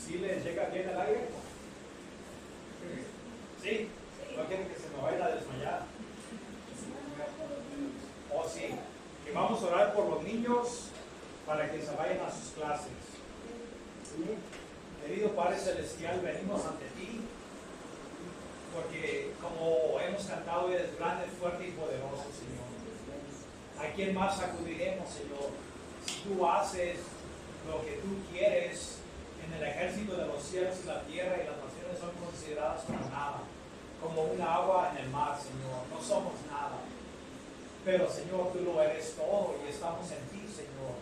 ¿Sí les llega bien el aire? ¿Sí? ¿No quieren que se me vaya a desmayar? ¿O sí? Que vamos a orar por los niños para que se vayan a sus clases. Querido Padre Celestial, venimos ante ti porque como hemos cantado, eres grande, fuerte y poderoso, Señor. ¿A quién más acudiremos, Señor? Si tú haces lo que tú quieres en el ejército de los cielos y la tierra, y las naciones son consideradas como nada, como un agua en el mar, Señor. No somos nada. Pero, Señor, tú lo eres todo y estamos en ti, Señor.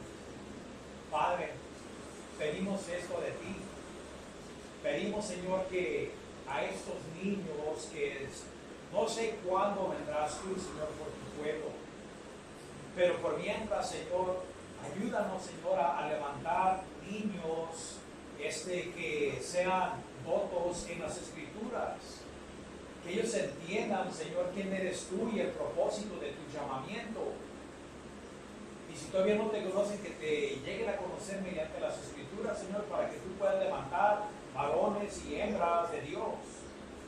Padre, pedimos esto de ti. Pedimos, Señor, que a estos niños que no sé cuándo vendrás tú, Señor, por tu pueblo. Pero por mientras, Señor, ayúdanos, Señor, a levantar niños que sean dotos en las Escrituras. Que ellos entiendan, Señor, quién eres tú y el propósito de tu llamamiento. Y si todavía no te conocen, que te lleguen a conocer mediante las Escrituras, Señor, para que tú puedas levantar varones y hembras de Dios,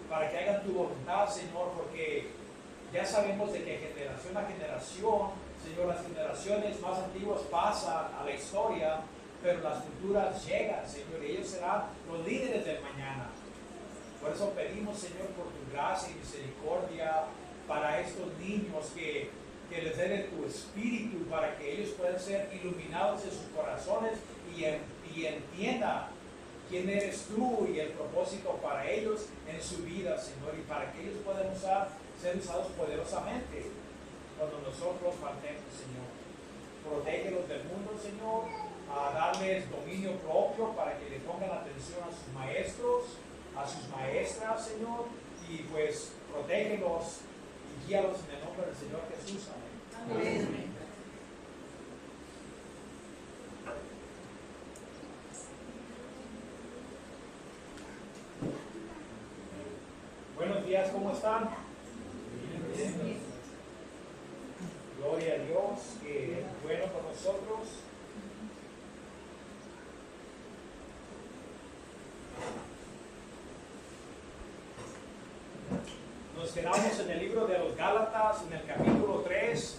para que hagan tu voluntad, Señor, porque ya sabemos de que generación a generación, Señor, las generaciones más antiguas pasan a la historia, pero las futuras llegan, Señor, y ellos serán los líderes del mañana. Por eso pedimos, Señor, por tu gracia y misericordia para estos niños, que les dé de tu espíritu, para que ellos puedan ser iluminados en sus corazones y entiendan quién eres tú y el propósito para ellos en su vida, Señor, y para que ellos puedan ser usados poderosamente cuando nosotros partemos, Señor. Protégelos del mundo, Señor, a darles dominio propio para que le pongan atención a sus maestros, a sus maestras, Señor, y pues protégelos y guíalos en el nombre del Señor Jesús. Amén. Amén. Buenos días, ¿cómo están? Bien. Gloria a Dios, que es bueno con nosotros. Nos quedamos en el libro de los Gálatas, en el capítulo 3.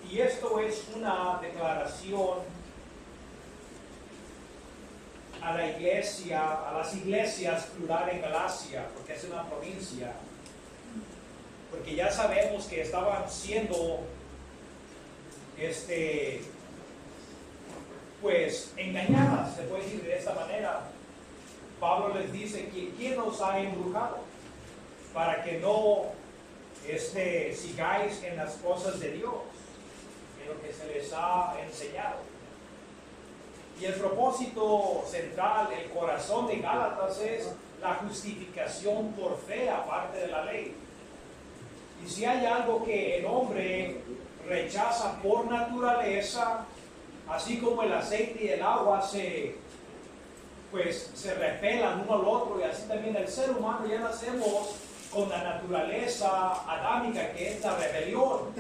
Y esto es una declaración a la iglesia, a las iglesias plural en Galacia, porque es una provincia. Porque ya sabemos que estaban siendo pues engañadas, se puede decir de esta manera. Pablo les dice que ¿quién nos ha embrujado? Para que no sigáis en las cosas de Dios, en lo que se les ha enseñado. Y el propósito central, el corazón de Gálatas, es la justificación por fe aparte de la ley. Y si hay algo que el hombre rechaza por naturaleza, así como el aceite y el agua se repelan uno al otro, y así también el ser humano ya nacemos con la naturaleza adámica, que es la rebelión,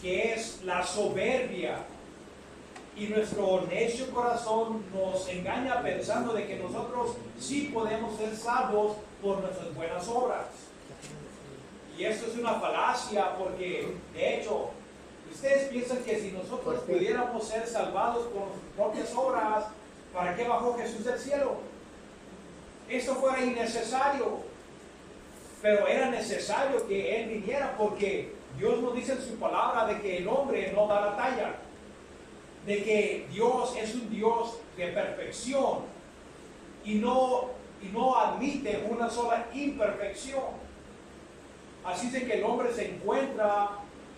que es la soberbia. Y nuestro necio corazón nos engaña pensando de que nosotros sí podemos ser salvos por nuestras buenas obras. Y esto es una falacia, porque de hecho, ustedes piensan que si nosotros pudiéramos ser salvados por nuestras propias obras, ¿para qué bajó Jesús del cielo? Esto fuera innecesario, pero era necesario que Él viniera, porque Dios nos dice en su palabra de que el hombre no da la talla, de que Dios es un Dios de perfección y no admite una sola imperfección. Así de que el hombre se encuentra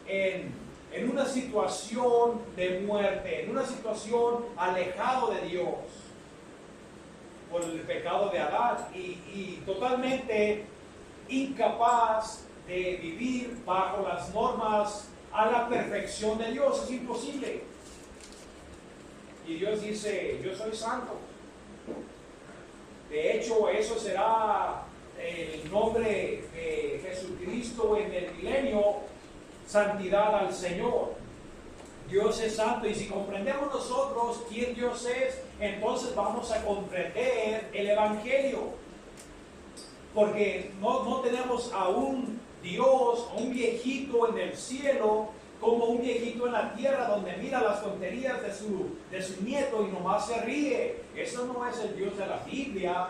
en una situación de muerte, en una situación alejado de Dios por el pecado de Adán, y totalmente incapaz de vivir bajo las normas a la perfección de Dios. Es imposible. Y Dios dice: yo soy santo. De hecho, eso será el nombre de Jesucristo en el milenio: santidad al Señor. Dios es santo, y si comprendemos nosotros quién Dios es, entonces vamos a comprender el Evangelio. Porque no tenemos a un Dios, a un viejito en el cielo, como un viejito en la tierra donde mira las tonterías de su nieto y nomás se ríe. Eso no es el Dios de la Biblia.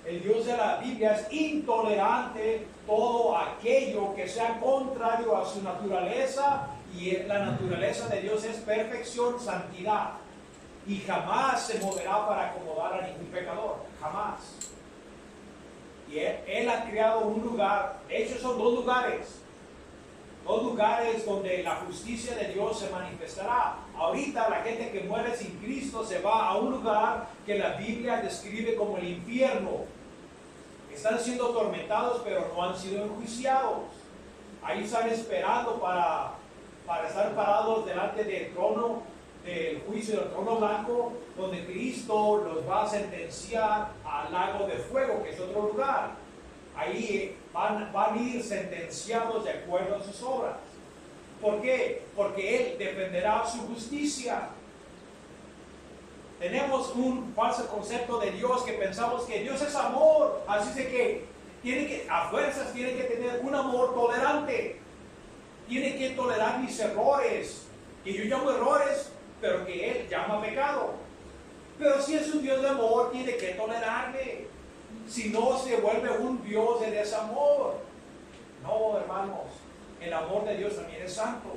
El Dios de la Biblia es intolerante todo aquello que sea contrario a su naturaleza, y la naturaleza de Dios es perfección, santidad, y jamás se moverá para acomodar a ningún pecador, jamás. Y él ha creado un lugar, de hecho son dos lugares donde la justicia de Dios se manifestará. Ahorita la gente que muere sin Cristo se va a un lugar que la Biblia describe como el infierno. Están siendo atormentados, pero no han sido enjuiciados. Ahí están esperando para estar parados delante del trono, del juicio del trono blanco, donde Cristo los va a sentenciar al lago de fuego, que es otro lugar. Ahí van a ir sentenciados de acuerdo a sus obras. ¿Por qué? Porque Él defenderá su justicia. Tenemos un falso concepto de Dios, que pensamos que Dios es amor, así de que a fuerzas tiene que tener un amor tolerante. Tiene que tolerar mis errores, que yo llamo errores, pero que Él llama pecado. Pero si es un Dios de amor, tiene que tolerarme. Si no, se vuelve un Dios de desamor. No, hermanos, el amor de Dios también es santo.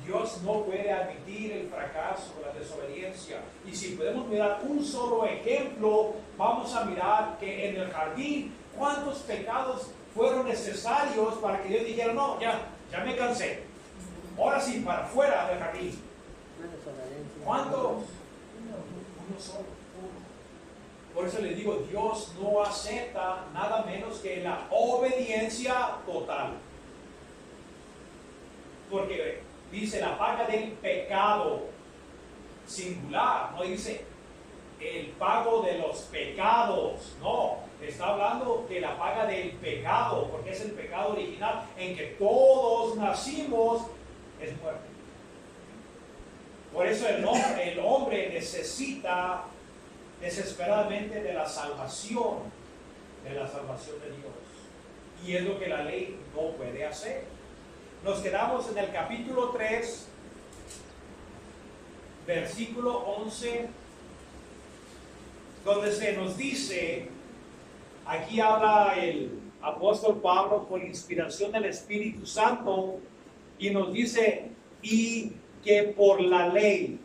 Dios no puede admitir el fracaso, la desobediencia. Y si podemos mirar un solo ejemplo, vamos a mirar que en el jardín, ¿cuántos pecados fueron necesarios para que Dios dijera, no, ya me cansé? Ahora sí, para fuera del jardín. ¿Cuántos? Uno solo. Por eso les digo, Dios no acepta nada menos que la obediencia total. Porque dice la paga del pecado, singular, no dice el pago de los pecados, no, está hablando de la paga del pecado, porque es el pecado original en que todos nacimos, es muerte. Por eso el hombre necesita desesperadamente de la salvación de Dios. Y es lo que la ley no puede hacer. Nos quedamos en el capítulo 3, versículo 11, donde se nos dice, aquí habla el apóstol Pablo por inspiración del Espíritu Santo, y nos dice, y que por la ley.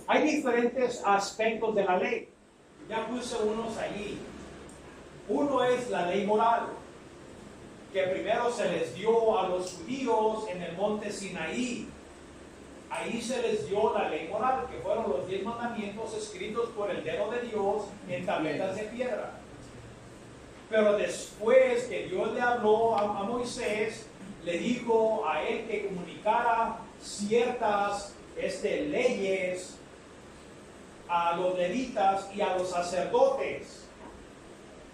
Hay diferentes aspectos de la ley. Ya puse unos allí. Uno es la ley moral, que primero se les dio a los judíos en el monte Sinaí. Ahí se les dio la ley moral, que fueron los 10 mandamientos escritos por el dedo de Dios en tabletas de piedra. Pero después que Dios le habló a Moisés, le dijo a él que comunicara ciertas leyes a los levitas y a los sacerdotes,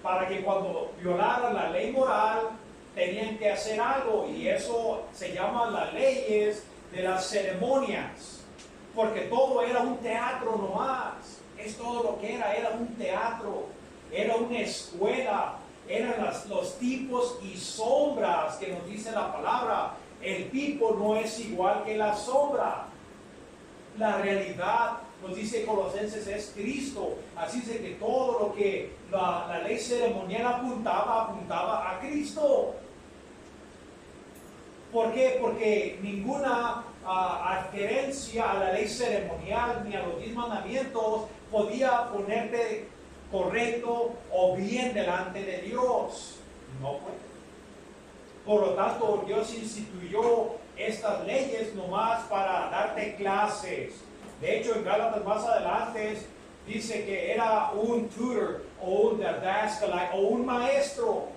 para que cuando violaran la ley moral tenían que hacer algo, y eso se llama las leyes de las ceremonias, porque todo era un teatro nomás. Es todo lo que era un teatro, era una escuela, eran los tipos y sombras que nos dice la palabra. El tipo no es igual que la sombra. La realidad, nos dice Colosenses, es Cristo. Así es que todo lo que la ley ceremonial apuntaba a Cristo. ¿Por qué? Porque ninguna adherencia a la ley ceremonial ni a los 10 mandamientos podía ponerte correcto o bien delante de Dios. No puede. Por lo tanto, Dios instituyó estas leyes nomás para darte clases. De hecho, en Gálatas más adelante dice que era un tutor o un didascalai o un maestro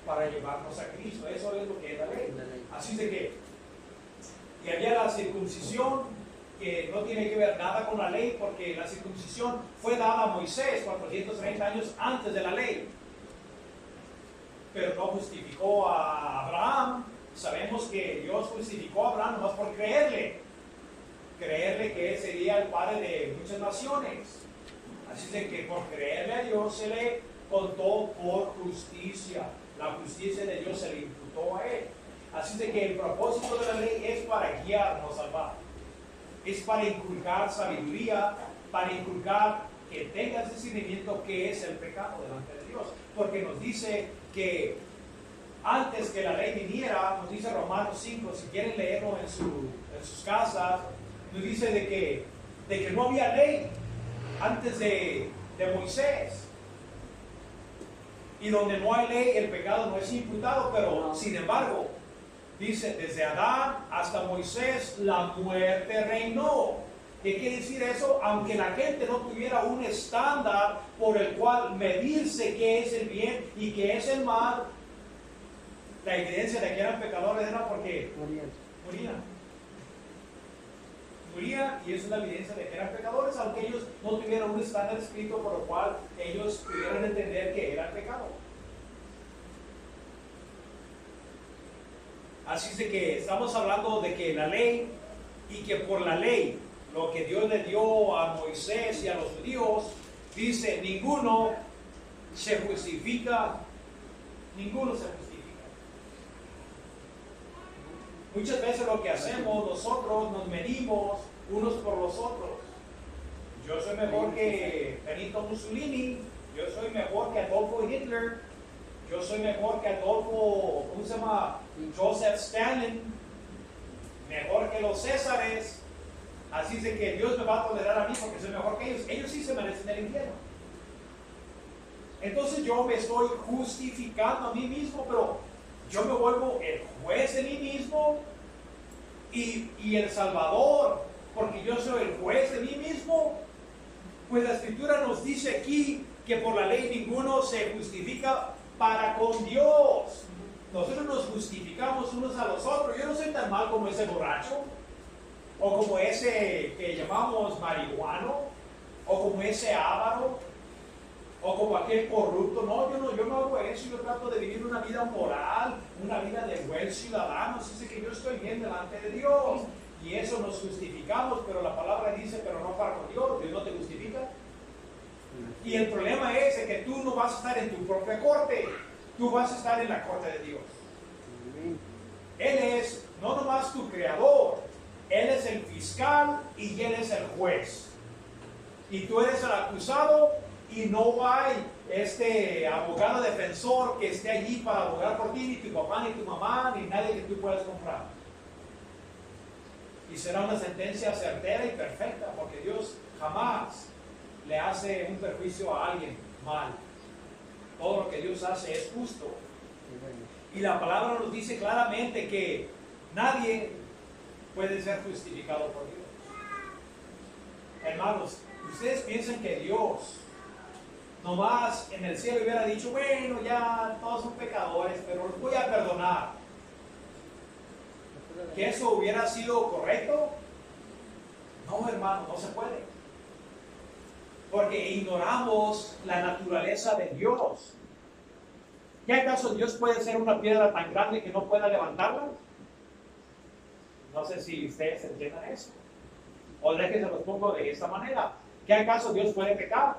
para llevarnos a Cristo. Eso es lo que es la ley. Así de que, y había la circuncisión, que no tiene que ver nada con la ley, porque la circuncisión fue dada a Moisés 430 años antes de la ley. Pero no justificó a Abraham. Sabemos que Dios justificó a Abraham nomás por creerle. creerle que Él sería el Padre de muchas naciones. Así de que por creerle a Dios se le contó por justicia. La justicia de Dios se le imputó a Él. Así de que el propósito de la ley es para guiarnos al Padre. Es para inculcar sabiduría, para inculcar que tengas discernimiento que es el pecado delante de Dios. Porque nos dice que antes que la ley viniera, nos dice Romanos 5, si quieren leerlo en sus casas, nos dice de que no había ley antes de Moisés. Y donde no hay ley, el pecado no es imputado, pero sin embargo, dice, desde Adán hasta Moisés, la muerte reinó. ¿Qué quiere decir eso? Aunque la gente no tuviera un estándar por el cual medirse qué es el bien y qué es el mal, la evidencia de que eran pecadores era porque morían, y eso es la evidencia de que eran pecadores, aunque ellos no tuvieran un estándar escrito por lo cual ellos pudieran entender que era el pecado. Así es de que estamos hablando de que la ley, y que por la ley, lo que Dios le dio a Moisés y a los judíos, dice, ninguno se justifica. Muchas veces lo que hacemos nosotros, nos medimos unos por los otros. Yo soy mejor que Benito Mussolini, yo soy mejor que Adolfo Hitler, yo soy mejor que Adolfo, ¿cómo se llama? Joseph Stalin, mejor que los Césares. Así es de que Dios me va a tolerar a mí porque soy mejor que ellos. Ellos sí se merecen el infierno. Entonces yo me estoy justificando a mí mismo, pero yo me vuelvo el juez de mí mismo y el Salvador, porque yo soy el juez de mí mismo. Pues la Escritura nos dice aquí que por la ley ninguno se justifica para con Dios. Nosotros nos justificamos unos a los otros. Yo no soy tan mal como ese borracho, o como ese que llamamos marihuano, o como ese avaro, o como aquel corrupto. No, yo no hago eso. Yo trato de vivir una vida moral, una vida de buen ciudadano. Así que yo estoy bien delante de Dios, y eso nos justificamos. Pero la palabra dice, pero no para con Dios. Dios no te justifica. Y el problema es que tú no vas a estar en tu propia corte, tú vas a estar en la corte de Dios. Él es no nomás tu creador, Él es el fiscal y Él es el juez. Y tú eres el acusado, y no hay abogado defensor que esté allí para abogar por ti, ni tu papá, ni tu mamá, ni nadie que tú puedas comprar. Y será una sentencia certera y perfecta, porque Dios jamás le hace un perjuicio a alguien mal. Todo lo que Dios hace es justo. Y la palabra nos dice claramente que nadie puede ser justificado por Dios. Hermanos, ustedes piensan que Dios nomás en el cielo hubiera dicho, bueno, ya todos son pecadores, pero los voy a perdonar. ¿Que eso hubiera sido correcto? No, hermano, no se puede. Porque ignoramos la naturaleza de Dios. ¿Qué acaso Dios puede ser una piedra tan grande que no pueda levantarla? No sé si ustedes entiendan eso. O déjense los pongo de esta manera. ¿Qué acaso Dios puede pecar?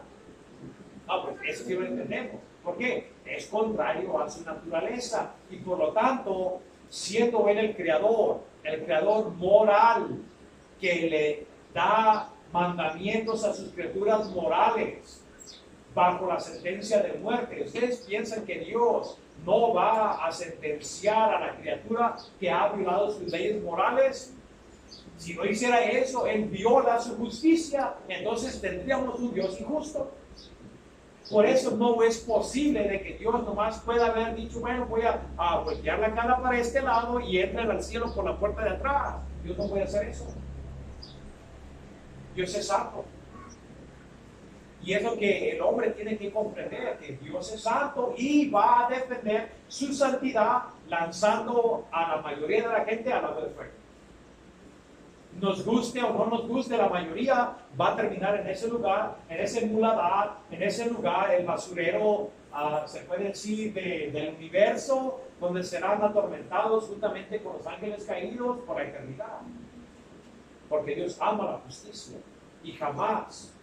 No, pues eso sí lo entendemos. ¿Por qué? Es contrario a su naturaleza. Y por lo tanto, siendo Él el creador moral, que le da mandamientos a sus criaturas morales bajo la sentencia de muerte. ¿Ustedes piensan que Dios no va a sentenciar a la criatura que ha violado sus leyes morales? Si no hiciera eso, Él viola su justicia, entonces tendríamos un Dios injusto. Por eso no es posible de que Dios nomás pueda haber dicho, bueno, voy a voltear la cara para este lado y entren al cielo por la puerta de atrás. Dios no puede hacer eso. Dios es santo. Y es lo que el hombre tiene que comprender, que Dios es santo y va a defender su santidad lanzando a la mayoría de la gente al lago del fuego. Nos guste o no nos guste, la mayoría va a terminar en ese lugar, en ese muladar, en ese lugar, el basurero, se puede decir, del universo, donde serán atormentados juntamente con los ángeles caídos por la eternidad. porque Dios ama la justicia y jamás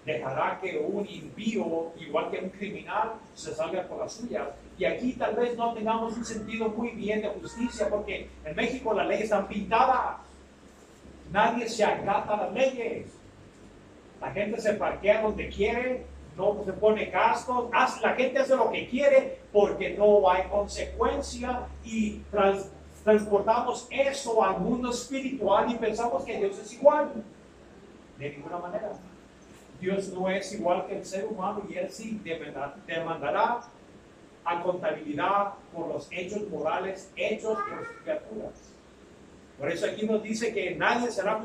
dejará que un impío, igual que un criminal, se salga por las suyas. Y aquí tal vez no tengamos un sentido muy bien de justicia, porque en México las leyes están pintadas. Nadie se acata a las leyes. La gente se parquea donde quiere, no se pone cascos, la gente hace lo que quiere porque no hay consecuencia, y transportamos eso al mundo espiritual y pensamos que Dios es igual. De ninguna manera. Dios no es igual que el ser humano, y Él sí demandará a contabilidad por los hechos morales hechos por sus criaturas. Por eso aquí nos dice que nadie será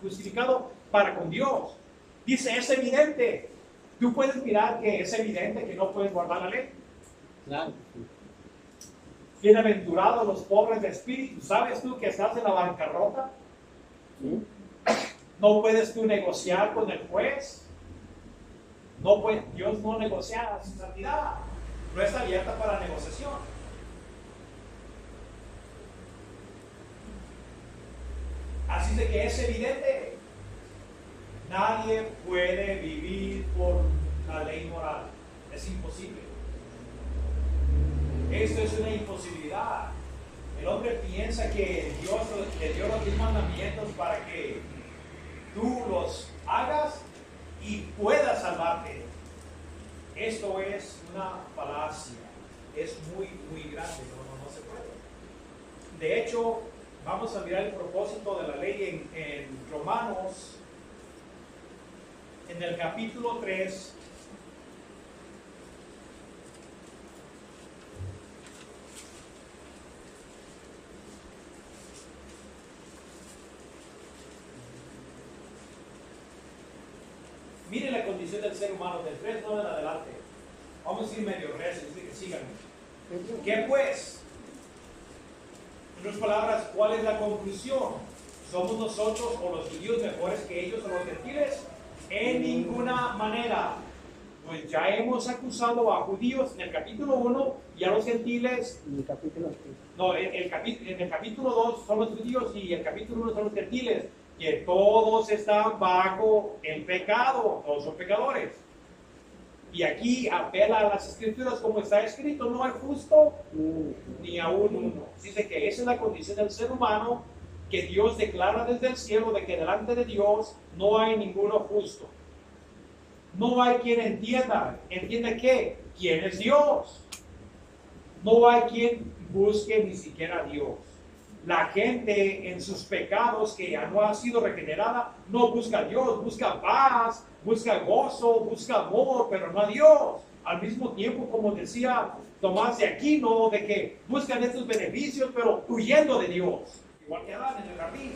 justificado para con Dios. Dice, es evidente. Tú puedes mirar que es evidente que no puedes guardar la ley. Claro. Bienaventurados los pobres de espíritu. ¿Sabes tú que estás en la bancarrota? ¿Sí? No puedes tú negociar con el juez. Dios no negocia su santidad. No está abierta para negociación. Así de que es evidente. Nadie puede vivir por la ley moral. Es imposible. Esto es una imposibilidad. El hombre piensa que Dios le dio los 10 mandamientos para que tú los hagas y puedas salvarte. Esto es una falacia. Es muy, muy grande. No se puede. De hecho, vamos a mirar el propósito de la ley en Romanos, en el capítulo 3. Mire la condición del ser humano, del 3:9 en adelante. Vamos a ir medio recio, así que síganme. ¿Qué pues? En otras palabras, ¿cuál es la conclusión? ¿Somos nosotros o los judíos mejores que ellos o los gentiles? En ninguna manera. Pues ya hemos acusado a judíos en el capítulo 1 y a los gentiles. En el capítulo 3. No, en el capítulo 2 son los judíos y el capítulo 1 son los gentiles. Que todos están bajo el pecado, todos son pecadores. Y aquí apela a las escrituras como está escrito, no hay justo ni aún uno. Dice que esa es la condición del ser humano, que Dios declara desde el cielo de que delante de Dios no hay ninguno justo. No hay quien entienda qué, quién es Dios. No hay quien busque ni siquiera a Dios. La gente en sus pecados, que ya no ha sido regenerada, no busca a Dios, busca paz, busca gozo, busca amor, pero no a Dios. Al mismo tiempo, como decía Tomás de Aquino, de que buscan estos beneficios, pero huyendo de Dios. Igual que Adán en el jardín.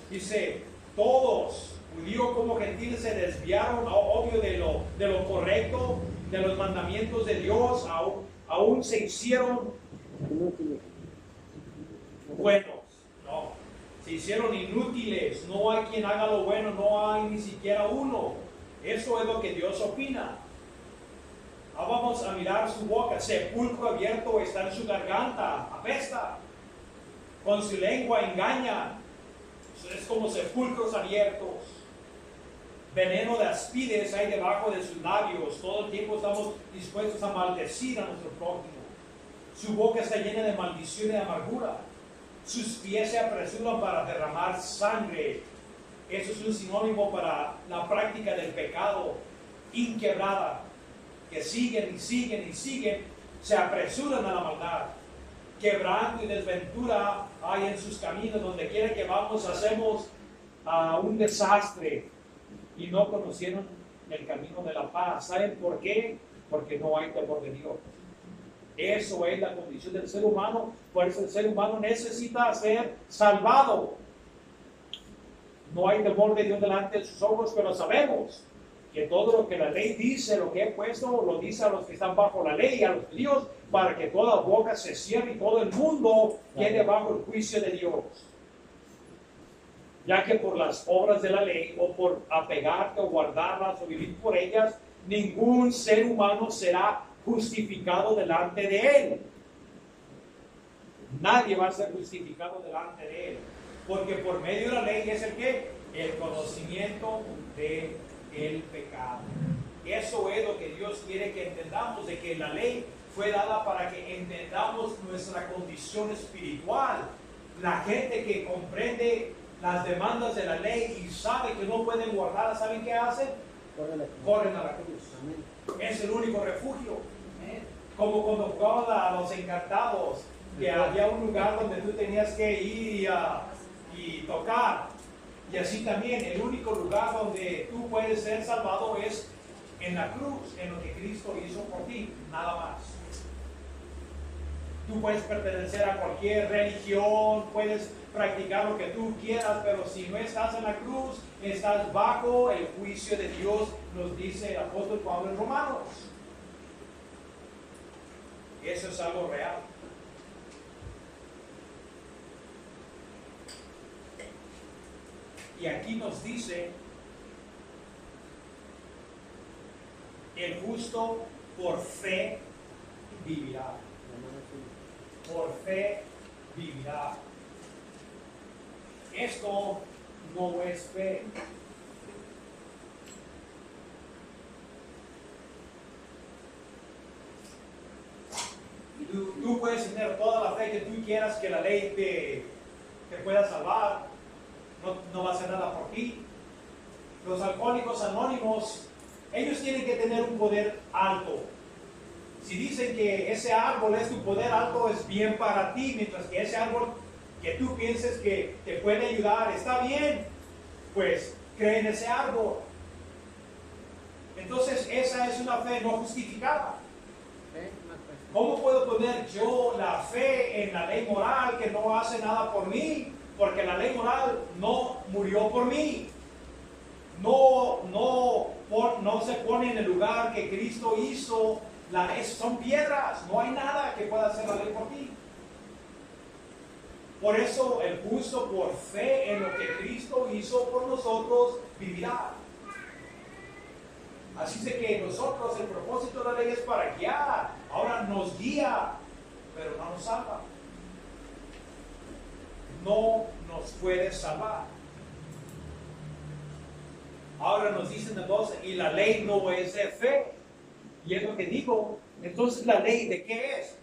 Dice, todos, judíos como gentiles, se desviaron, obvio, de lo correcto, de los mandamientos de Dios, aún se hicieron buenos, no, se hicieron inútiles, no hay quien haga lo bueno, no hay ni siquiera uno. Eso es lo que Dios opina. Ahora vamos a mirar su boca, sepulcro abierto está en su garganta, apesta, con su lengua engaña, es como sepulcros abiertos. Veneno de aspides hay debajo de sus labios, todo el tiempo estamos dispuestos a maldecir a nuestro prójimo. Su boca está llena de maldición y de amargura. Sus pies se apresuran para derramar sangre. Eso es un sinónimo para la práctica del pecado inquebrada, que siguen y siguen y siguen, se apresuran a la maldad. Quebranto y desventura hay en sus caminos, donde quiera que vamos hacemos un desastre, y no conocieron el camino de la paz. ¿Saben por qué? Porque no hay temor de Dios. Eso es la condición del ser humano. Por eso el ser humano necesita ser salvado. No hay temor de Dios delante de sus ojos, pero sabemos que todo lo que la ley dice, lo que he puesto, lo dice a los que están bajo la ley, a los judíos, para que toda boca se cierre y todo el mundo quede bajo el juicio de Dios. Ya que por las obras de la ley, o por apegarte o guardarlas o vivir por ellas, ningún ser humano será justificado delante de Él. Nadie va a ser justificado delante de Él. Porque por medio de la ley es el ¿qué? El conocimiento del pecado. Eso es lo que Dios quiere que entendamos, de que la ley fue dada para que entendamos nuestra condición espiritual. La gente que comprende las demandas de la ley y sabe que no pueden guardarlas, ¿saben qué hacen? Corren a la cruz. Amén. Es el único refugio. Como cuando jugaban a los encantados, que había un lugar donde tú tenías que ir y tocar. Y así también, el único lugar donde tú puedes ser salvado es en la cruz, en lo que Cristo hizo por ti, nada más. Tú puedes pertenecer a cualquier religión, puedes practicar lo que tú quieras, pero si no estás en la cruz, estás bajo el juicio de Dios, nos dice el apóstol Pablo en Romanos. Eso es algo real. Y aquí nos dice, el justo por fe vivirá. Por fe vivirá. Esto no es fe. Tú puedes tener toda la fe que tú quieras, que la ley te pueda salvar. No va a hacer nada por ti. Los alcohólicos anónimos, ellos tienen que tener un poder alto. Si dicen que ese árbol es tu poder alto, es bien para ti, mientras que ese árbol que tú pienses que te puede ayudar está bien, pues cree en ese árbol. Entonces esa es una fe no justificada. ¿Cómo puedo poner yo la fe en la ley moral que no hace nada por mí? Porque la ley moral no murió por mí. No se pone en el lugar que Cristo hizo. Son piedras. No hay nada que pueda hacer la ley por ti. Por eso el justo por fe en lo que Cristo hizo por nosotros vivirá. Así es que nosotros, el propósito de la ley es para guiar. Ahora nos guía, pero no nos salva. No nos puede salvar. Ahora nos dicen entonces, y la ley no es de fe. Y es lo que digo. Entonces, ¿la ley de qué es?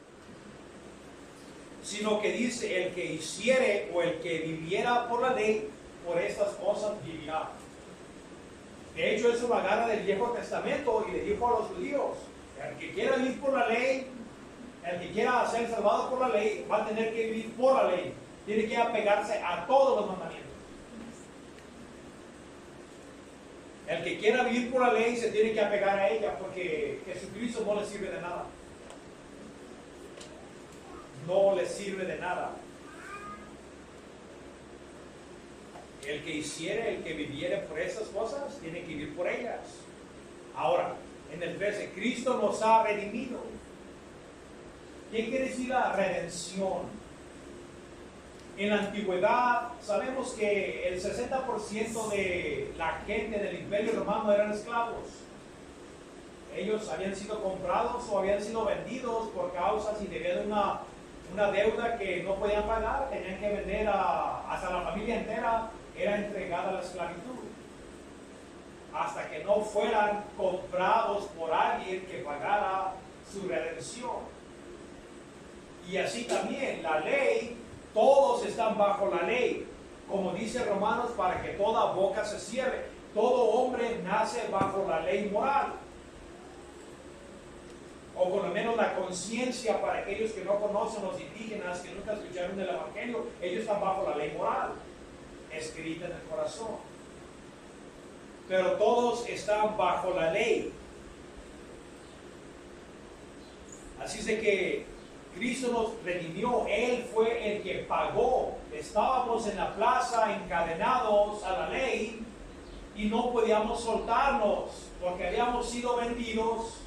Sino que dice, el que hiciere o el que viviera por la ley, por estas cosas vivirá. De hecho, eso lo agarra del Viejo Testamento y le dijo a los judíos, el que quiera vivir por la ley, el que quiera ser salvado por la ley, va a tener que vivir por la ley. Tiene que apegarse a todos los mandamientos. El que quiera vivir por la ley se tiene que apegar a ella, porque Jesucristo no le sirve de nada. No le sirve de nada. El que hiciere, el que viviere por esas cosas, tiene que vivir por ellas. Ahora, en el 13, Cristo nos ha redimido. ¿Qué quiere decir la redención? En la antigüedad, sabemos que el 60% de la gente del Imperio Romano eran esclavos. Ellos habían sido comprados o habían sido vendidos por causas y debían una deuda que no podían pagar. Tenían que vender hasta la familia entera, era entregada a la esclavitud. Hasta que no fueran comprados por alguien que pagara su redención. Y así también la ley. Todos están bajo la ley, como dice Romanos, para que toda boca se cierre. Todo hombre nace bajo la ley moral, o por lo menos la conciencia. Para aquellos que no conocen, los indígenas que nunca escucharon del Evangelio, ellos están bajo la ley moral, escrita en el corazón. Pero todos están bajo la ley. Así es de que Cristo nos redimió, Él fue el que pagó. Estábamos en la plaza encadenados a la ley y no podíamos soltarnos porque habíamos sido vendidos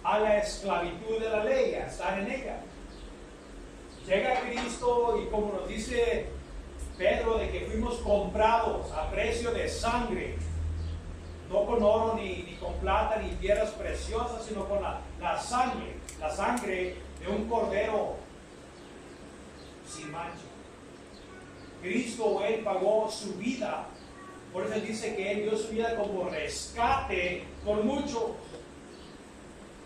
a la esclavitud de la ley, a estar en ella. Llega Cristo y como nos dice Pedro, de que fuimos comprados a precio de sangre, no con oro ni con plata ni piedras preciosas, sino con la sangre de un cordero sin mancha. Cristo, Él pagó su vida. Por eso dice que Él dio su vida como rescate por muchos.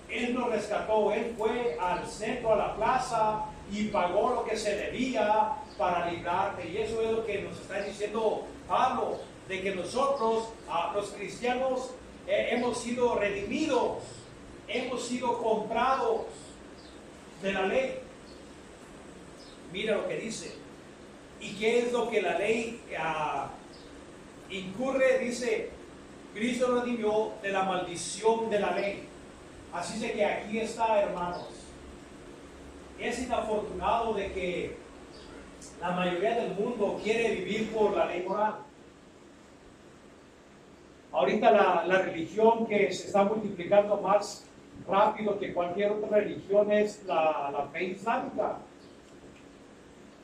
Él nos rescató, Él fue al centro, a la plaza, y pagó lo que se debía para librarte. Y eso es lo que nos está diciendo Pablo, de que nosotros, los cristianos, hemos sido redimidos, hemos sido comprados de la ley. Mira lo que dice. ¿Y qué es lo que la ley incurre? Dice, Cristo nos redimió de la maldición de la ley. Así de que aquí está, hermanos. Es inafortunado de que la mayoría del mundo quiere vivir por la ley moral. Ahorita la religión que se está multiplicando más rápido que cualquier otra religión es la fe islámica.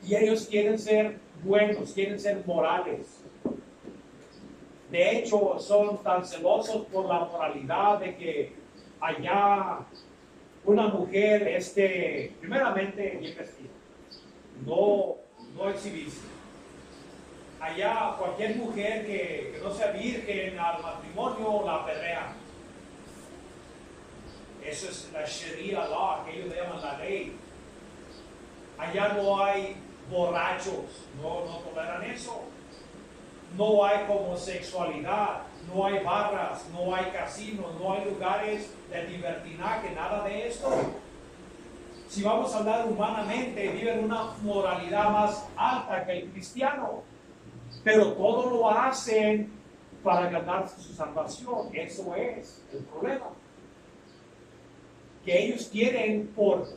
Y ellos quieren ser buenos, quieren ser morales. De hecho, son tan celosos por la moralidad de que allá una mujer primeramente bien vestida, no exhibirse. Allá cualquier mujer que no sea virgen al matrimonio la apedrean. Eso es la Sharia law, que ellos le llaman la ley. Allá no hay borrachos, no toleran eso. No hay homosexualidad, no hay barras, no hay casinos, no hay lugares de libertinaje, nada de esto. Si vamos a hablar humanamente, viven una moralidad más alta que el cristiano, pero todo lo hacen para ganarse su salvación. Eso es el problema. Que ellos quieren, por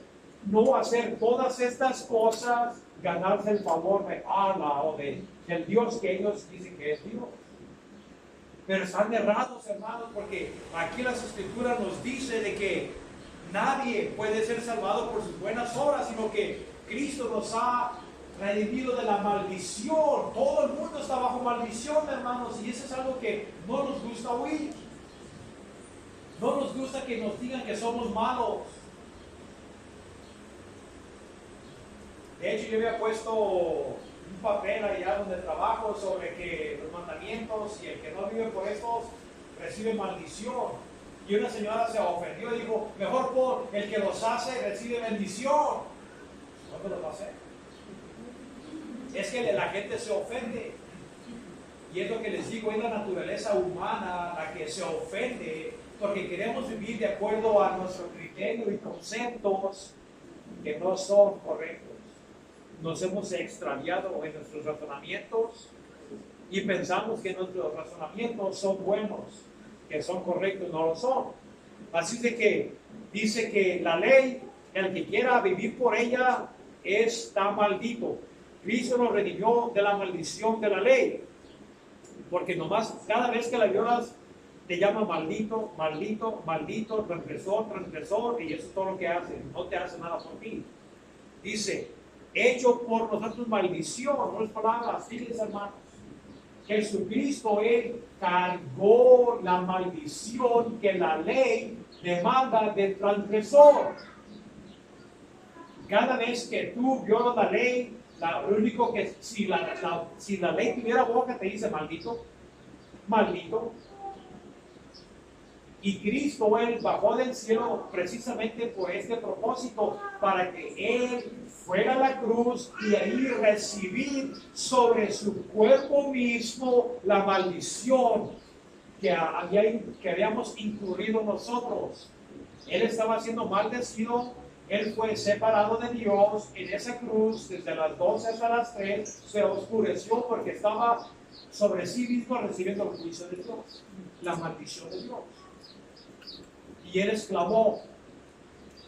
no hacer todas estas cosas, ganarse el favor de Allah o del Dios que ellos dicen que es Dios. Pero están errados, hermanos, porque aquí las Escrituras nos dice de que nadie puede ser salvado por sus buenas obras, sino que Cristo nos ha redimido de la maldición. Todo el mundo está bajo maldición, hermanos, y eso es algo que no nos gusta oír. No nos gusta que nos digan que somos malos. De hecho, yo había puesto un papel allá donde trabajo sobre que los mandamientos y el que no vive por estos recibe maldición. Y una señora se ofendió y dijo, mejor por el que los hace recibe bendición. ¿Cuándo lo pasé? Es que la gente se ofende. Y es lo que les digo, es la naturaleza humana la que se ofende, porque queremos vivir de acuerdo a nuestro criterio y conceptos que no son correctos. Nos hemos extraviado en nuestros razonamientos y pensamos que nuestros razonamientos son buenos, que son correctos, no lo son. Así de que dice que la ley, el que quiera vivir por ella, está maldito. Cristo nos redimió de la maldición de la ley, porque nomás cada vez que la violas te llama maldito, maldito, maldito, transgresor, transgresor, y eso es todo lo que hace, no te hace nada por ti. Dice, hecho por nosotros maldición, no es palabras, fíjense, hermanos. Jesucristo, Él cargó la maldición que la ley demanda del transgresor. Cada vez que tú violas la ley, lo único que, si la ley tuviera boca, te dice maldito, maldito. Y Cristo, Él bajó del cielo precisamente por este propósito, para que Él fuera a la cruz y ahí recibir sobre su cuerpo mismo la maldición que habíamos incurrido nosotros. Él estaba siendo maldecido, Él fue separado de Dios en esa cruz, desde las 12 hasta las 3, se oscureció porque estaba sobre sí mismo recibiendo el juicio de Dios, la maldición de Dios. Y Él exclamó,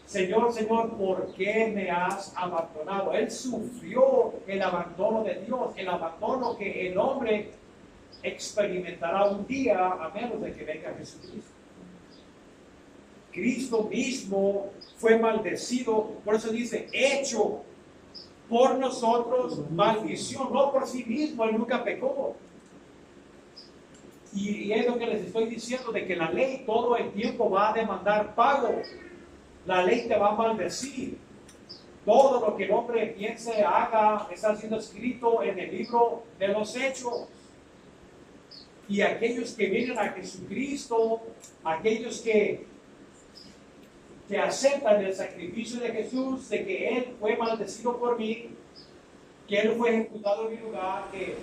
Señor, Señor, ¿por qué me has abandonado? Él sufrió el abandono de Dios, el abandono que el hombre experimentará un día a menos de que venga Jesucristo. Cristo mismo fue maldecido, por eso dice, hecho por nosotros maldición, no por sí mismo, Él nunca pecó. Y es lo que les estoy diciendo, de que la ley todo el tiempo va a demandar pago. La ley te va a maldecir. Todo lo que el hombre piense, haga, está siendo escrito en el libro de los Hechos. Y aquellos que vienen a Jesucristo, aquellos que aceptan el sacrificio de Jesús, de que Él fue maldecido por mí, que Él fue ejecutado en mi lugar, que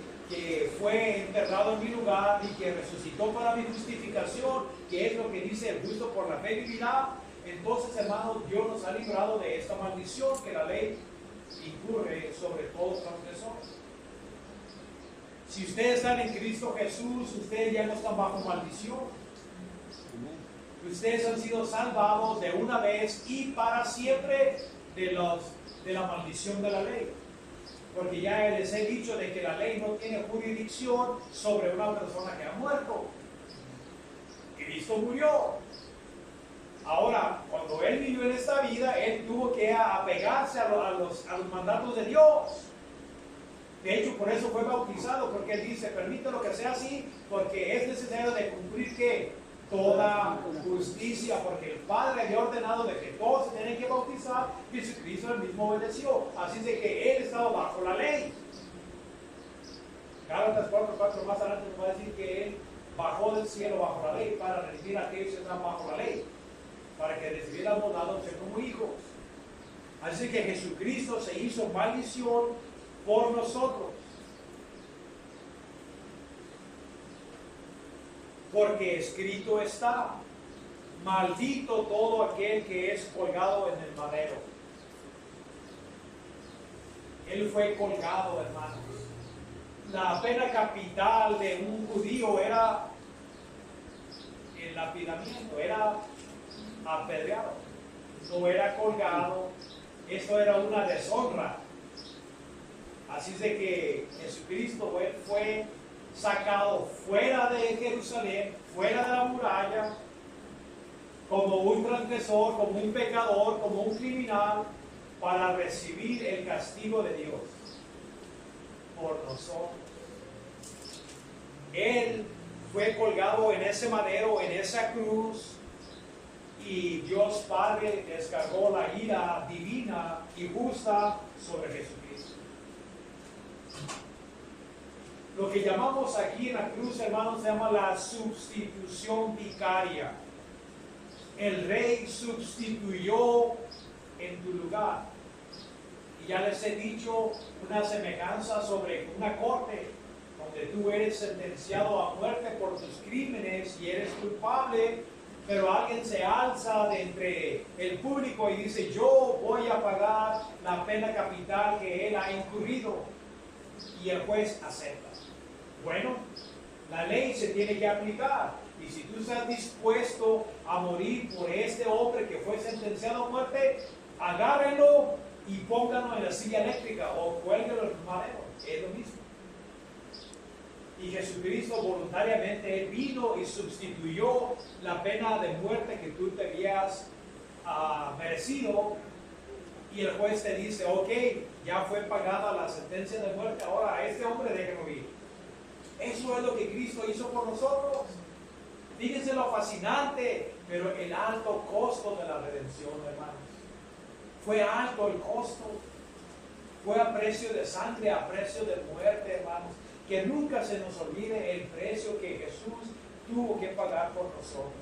fue enterrado en mi lugar y que resucitó para mi justificación, que es lo que dice el justo por la fe vivirá. Entonces, hermanos, Dios nos ha librado de esta maldición que la ley incurre sobre todo transgresor. Si ustedes están en Cristo Jesús, ustedes ya no están bajo maldición. Ustedes han sido salvados de una vez y para siempre de la maldición de la ley. Porque ya les he dicho de que la ley no tiene jurisdicción sobre una persona que ha muerto. Cristo murió. Ahora, cuando Él vivió en esta vida, Él tuvo que apegarse a los mandatos de Dios. De hecho, por eso fue bautizado, porque Él dice, permítelo que sea así, porque es necesario de cumplir que toda justicia, porque el Padre había ordenado de que todos se tienen que bautizar, Jesucristo el mismo obedeció. Así de que Él estaba bajo la ley. Gálatas 4:4 más adelante nos va a decir que Él bajó del cielo bajo la ley para recibir a aquellos que están bajo la ley, para que recibiéramos la adopción como hijos. Así que Jesucristo se hizo maldición por nosotros. Porque escrito está, maldito todo aquel que es colgado en el madero. Él fue colgado, hermanos. La pena capital de un judío era el lapidamiento, era apedreado, no era colgado. Eso era una deshonra. Así es de que Jesucristo fue sacado fuera de Jerusalén, fuera de la muralla, como un transgresor, como un pecador, como un criminal, para recibir el castigo de Dios por nosotros. Él fue colgado en ese madero, en esa cruz, y Dios Padre descargó la ira divina y justa sobre Jesucristo. Lo que llamamos aquí en la cruz, hermanos, se llama la sustitución vicaria. El rey sustituyó en tu lugar. Y ya les he dicho una semejanza sobre una corte, donde tú eres sentenciado a muerte por tus crímenes y eres culpable, pero alguien se alza de entre el público y dice, yo voy a pagar la pena capital que él ha incurrido. Y el juez acepta. Bueno, la ley se tiene que aplicar. Y si tú estás dispuesto a morir por este hombre que fue sentenciado a muerte, agárrenlo y pónganlo en la silla eléctrica o cuélguenlo en el madero. Es lo mismo. Y Jesucristo voluntariamente Él vino y sustituyó la pena de muerte que tú te habías merecido. Y el juez te dice, ok, ya fue pagada la sentencia de muerte, ahora a este hombre déjenlo ir. Eso es lo que Cristo hizo por nosotros. Fíjense lo fascinante, pero el alto costo de la redención, hermanos. Fue alto el costo. Fue a precio de sangre, a precio de muerte, hermanos. Que nunca se nos olvide el precio que Jesús tuvo que pagar por nosotros.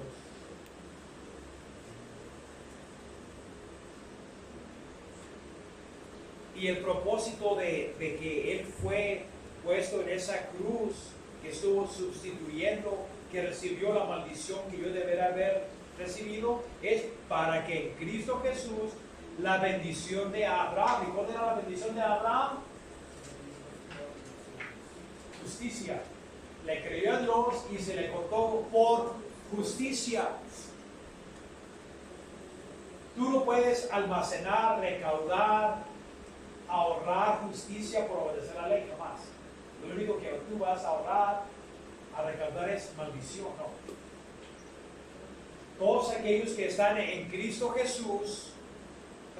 Y el propósito de que Él fue puesto en esa cruz, que estuvo sustituyendo, que recibió la maldición que yo debería haber recibido, es para que en Cristo Jesús la bendición de Abraham, ¿y cuál era la bendición de Abraham? Justicia. Le creyó a Dios y se le contó por justicia. Tú no puedes almacenar, recaudar, ahorrar justicia por obedecer la ley, no más. Lo único que tú vas a ahorrar, a recaudar es maldición, no. Todos aquellos que están en Cristo Jesús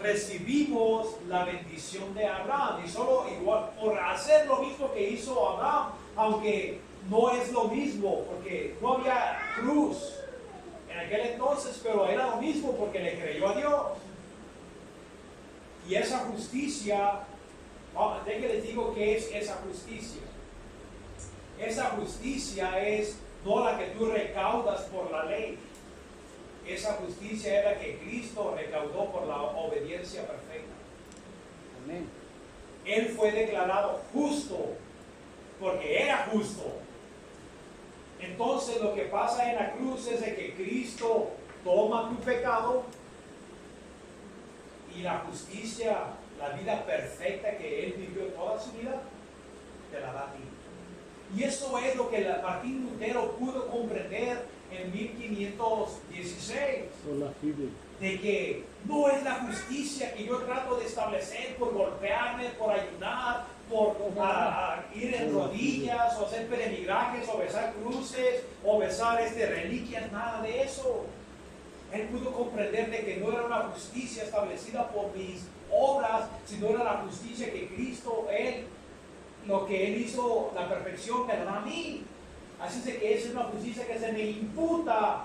recibimos la bendición de Abraham, y solo igual por hacer lo mismo que hizo Abraham, aunque no es lo mismo porque no había cruz en aquel entonces, pero era lo mismo porque le creyó a Dios. Y esa justicia, déjenme les digo qué es esa justicia. Esa justicia es no la que tú recaudas por la ley. Esa justicia es la que Cristo recaudó por la obediencia perfecta. Amén. Él fue declarado justo porque era justo. Entonces lo que pasa en la cruz es de que Cristo toma tu pecado y la justicia, la vida perfecta que Él vivió toda su vida, te la da a ti. Y eso es lo que Martín Lutero pudo comprender en 1516. Por la Biblia. De que no es la justicia que yo trato de establecer por golpearme, por ayunar, por ir en rodillas, o hacer peregrinajes, o besar cruces, o besar reliquias, nada de eso. Él pudo comprender de que no era una justicia establecida por mis obras, sino era la justicia que Cristo, lo que Él hizo, la perfección me la da a mí. Así es de que es una justicia que se me imputa,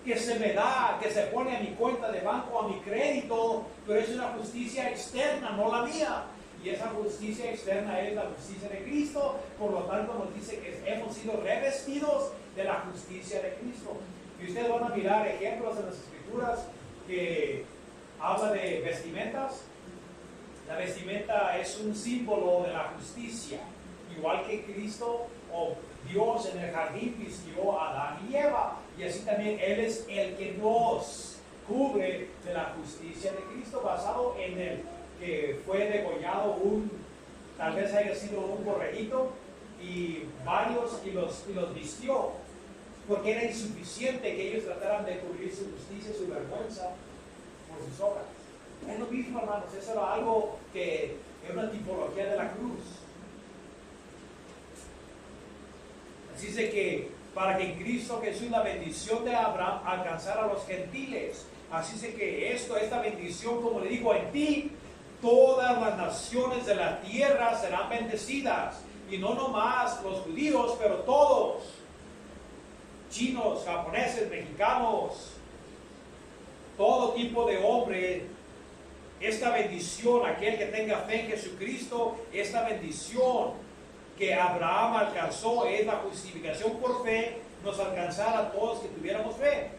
que se me da, que se pone a mi cuenta de banco, a mi crédito, pero es una justicia externa, no la mía. Y esa justicia externa es la justicia de Cristo, por lo tanto nos dice que hemos sido revestidos de la justicia de Cristo. Y ustedes van a mirar ejemplos en las Escrituras que habla de vestimentas. La vestimenta es un símbolo de la justicia, igual que Cristo o Dios en el jardín vistió a Adán y Eva, y así también Él es el que nos cubre de la justicia de Cristo, basado en el que fue degollado tal vez haya sido un borreguito, y varios, y los vistió, porque era insuficiente que ellos trataran de cubrir su justicia, su vergüenza, por sus obras. Es lo mismo, hermanos, eso era algo que es una tipología de la cruz. Así es de que para que en Cristo Jesús la bendición de Abraham alcanzara a los gentiles. Así es de que esta bendición, como le digo, en ti, todas las naciones de la tierra serán bendecidas. Y no nomás los judíos, pero todos. Chinos, japoneses, mexicanos, todo tipo de hombre. Esta bendición, aquel que tenga fe en Jesucristo, esta bendición que Abraham alcanzó es la justificación por fe, nos alcanzara a todos que tuviéramos fe,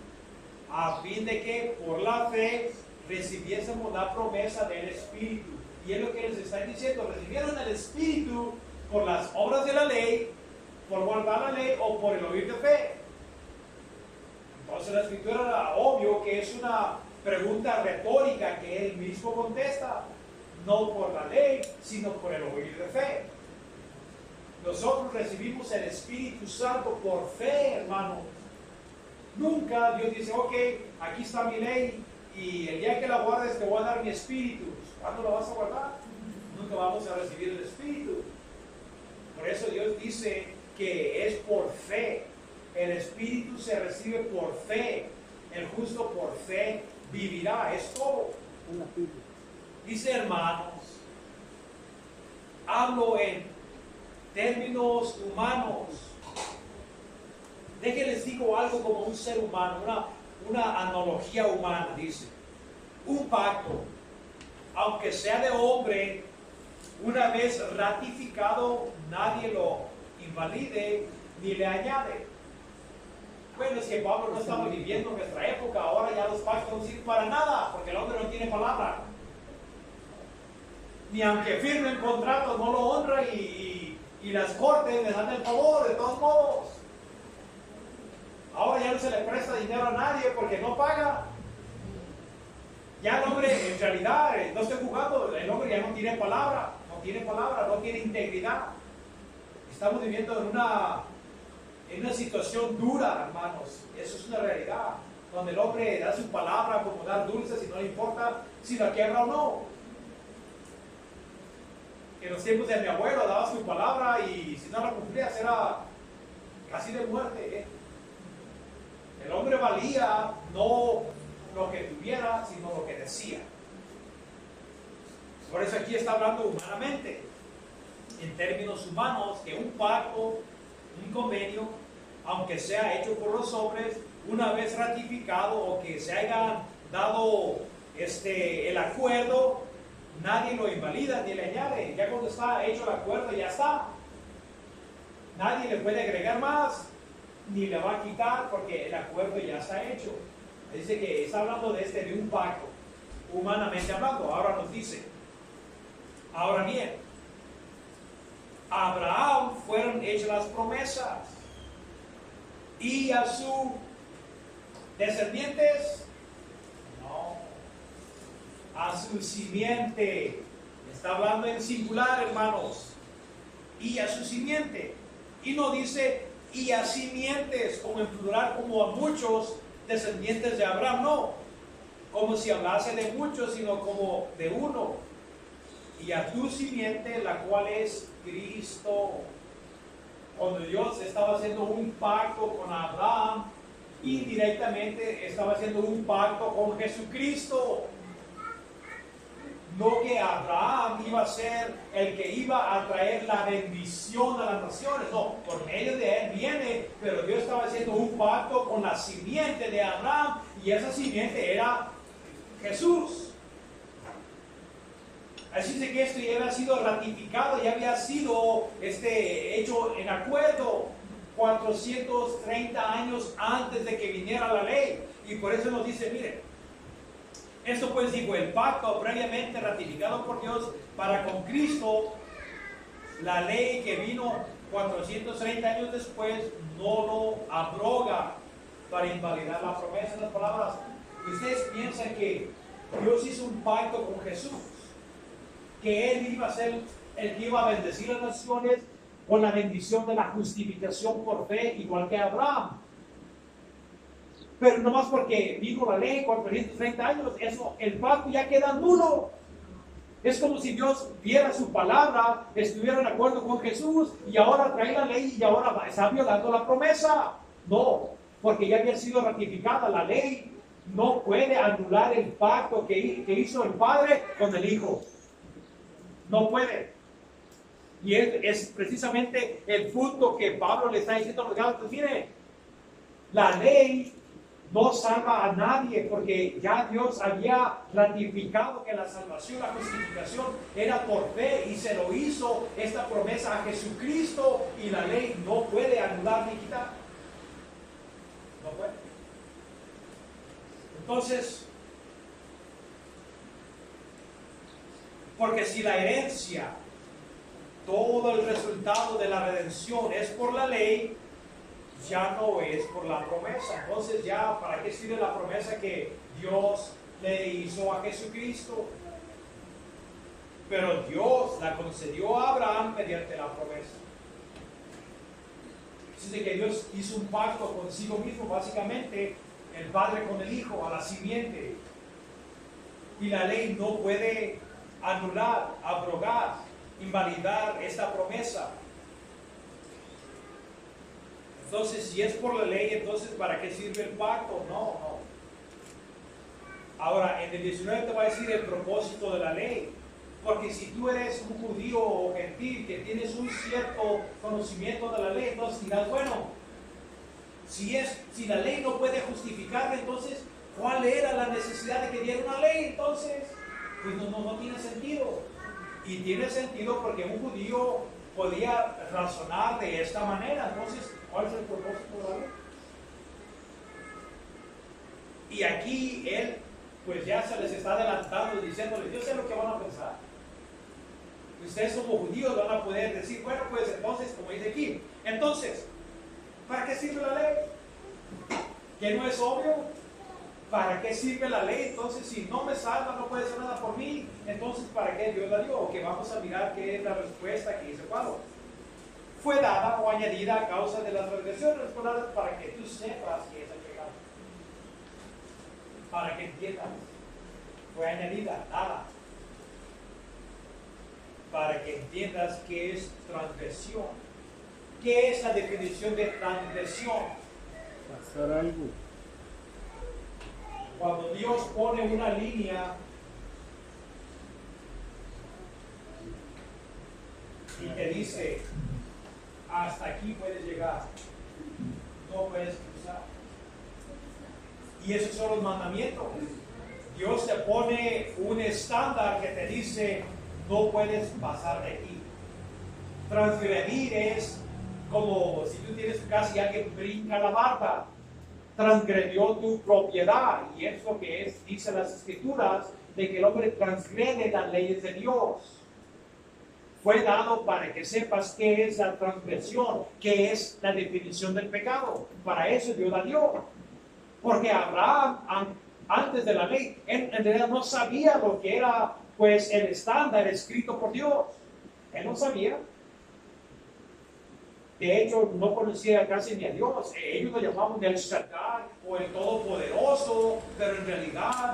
a fin de que por la fe recibiésemos la promesa del Espíritu. Y es lo que les está diciendo, recibieron el Espíritu por las obras de la ley, por guardar la ley o por el oír de fe. Entonces la Escritura era obvio que es una pregunta retórica que él mismo contesta, no por la ley, sino por el oír de fe. Nosotros recibimos el Espíritu Santo por fe, hermano. Nunca Dios dice, ok, aquí está mi ley y el día que la guardes te voy a dar mi Espíritu. ¿Cuándo lo vas a guardar? Nunca vamos a recibir el Espíritu. Por eso Dios dice que es por fe. El Espíritu se recibe por fe. El justo por fe vivirá. Es todo. Dice, hermanos, hablo en términos humanos. Déjenles digo algo como un ser humano, una analogía humana. Dice, un pacto, aunque sea de hombre, una vez ratificado, nadie lo invalide ni le añade. Bueno, es que Pablo no estaba viviendo en nuestra época, ahora ya los pactos no sirven para nada, porque el hombre no tiene palabra. Ni aunque firmen contratos no lo honra y las cortes le dan el favor de todos modos. Ahora ya no se le presta dinero a nadie porque no paga. Ya el hombre, en realidad, no estoy jugando, el hombre ya no tiene palabra, no tiene integridad. Estamos viviendo en una situación dura, hermanos. Eso es una realidad, donde el hombre da su palabra como dar dulces y no le importa si la quiebra o no. En los tiempos de mi abuelo daba su palabra y si no la cumplía era casi de muerte. El hombre valía no lo que tuviera, sino lo que decía. Por eso aquí está hablando humanamente, en términos humanos, que un pacto, un convenio, aunque sea hecho por los hombres, una vez ratificado o que se haya dado el acuerdo, nadie lo invalida ni le añade. Ya cuando está hecho el acuerdo, ya está. Nadie le puede agregar más, ni le va a quitar, porque el acuerdo ya está hecho. Dice que está hablando de un pacto, humanamente hablando. Ahora nos dice, ahora bien, a Abraham fueron hechas las promesas, y a sus descendientes, no, a su simiente. Está hablando en singular, hermanos, y a su simiente. Y no dice y a simientes, como en plural, como a muchos descendientes de Abraham, no, como si hablase de muchos, sino como de uno. Y a tu simiente, la cual es Cristo. Cuando Dios estaba haciendo un pacto con Abraham, indirectamente estaba haciendo un pacto con Jesucristo. No que Abraham iba a ser el que iba a traer la bendición a las naciones, no, por medio de él viene, pero Dios estaba haciendo un pacto con la simiente de Abraham, y esa simiente era Jesús. Así de que esto ya había sido ratificado, ya había sido hecho en acuerdo 430 años antes de que viniera la ley. Y por eso nos dice, mire, esto pues digo, el pacto previamente ratificado por Dios para con Cristo, la ley que vino 430 años después, no lo abroga para invalidar la promesa. En las palabras, ustedes piensan que Dios hizo un pacto con Jesús, que Él iba a ser el que iba a bendecir a las naciones con la bendición de la justificación por fe, igual que Abraham. Pero nomás porque vino la ley 430 años, eso, el pacto ya queda nulo. Es como si Dios viera su palabra, estuviera en acuerdo con Jesús, y ahora trae la ley y ahora está violando la promesa. No, porque ya había sido ratificada la ley. No puede anular el pacto que hizo el Padre con el Hijo. No puede. Y es precisamente el punto que Pablo le está diciendo a los Gálatas. Mire, la ley no salva a nadie, porque ya Dios había ratificado que la salvación, la justificación era por fe, y se lo hizo esta promesa a Jesucristo, y la ley no puede anular ni quitar. No puede. Entonces, porque si la herencia, todo el resultado de la redención es por la ley, ya no es por la promesa. Entonces ya, ¿para qué sirve la promesa que Dios le hizo a Jesucristo? Pero Dios la concedió a Abraham mediante la promesa. Dice que Dios hizo un pacto consigo mismo, básicamente el Padre con el Hijo, a la simiente. Y la ley no puede anular, abrogar, invalidar esta promesa. Entonces, si es por la ley, entonces ¿para qué sirve el pacto? No. Ahora, en el 19 te va a decir el propósito de la ley. Porque si tú eres un judío o gentil que tienes un cierto conocimiento de la ley, entonces dirás, bueno, si la ley no puede justificarla, entonces, ¿cuál era la necesidad de que diera una ley? Entonces, pues no tiene sentido. Y tiene sentido porque un judío podía razonar de esta manera. Entonces, ¿cuál es el propósito de la ley? Y aquí él, pues ya se les está adelantando, diciéndoles, yo sé lo que van a pensar. Ustedes como judíos van a poder decir, bueno, pues entonces, como dice aquí, entonces, ¿para qué sirve la ley? ¿Que no es obvio? ¿Para qué sirve la ley? Entonces, si no me salva, no puede hacer nada por mí, entonces, ¿para qué Dios la dio? O que vamos a mirar qué es la respuesta que dice Pablo. Fue dada o añadida a causa de las transgresiones, para que tú sepas que es el pecado. Para que entiendas. Fue añadida, dada. Para que entiendas qué es transgresión. ¿Qué es la definición de transgresión? Pasar algo. Cuando Dios pone una línea y te dice, hasta aquí puedes llegar, no puedes cruzar. Y esos son los mandamientos. Dios te pone un estándar que te dice, no puedes pasar de aquí. Transgredir es como si tú tienes tu casa y alguien brinca la barda. Transgredió tu propiedad, y es lo que dicen las escrituras, de que el hombre transgrede las leyes de Dios. Fue dado para que sepas qué es la transgresión, qué es la definición del pecado. Para eso Dios la dio. Porque Abraham, antes de la ley, él en realidad no sabía lo que era pues el estándar escrito por Dios. Él no sabía. De hecho, no conocía casi ni a Dios. Ellos lo llamaban el Shaddai o el Todopoderoso, pero en realidad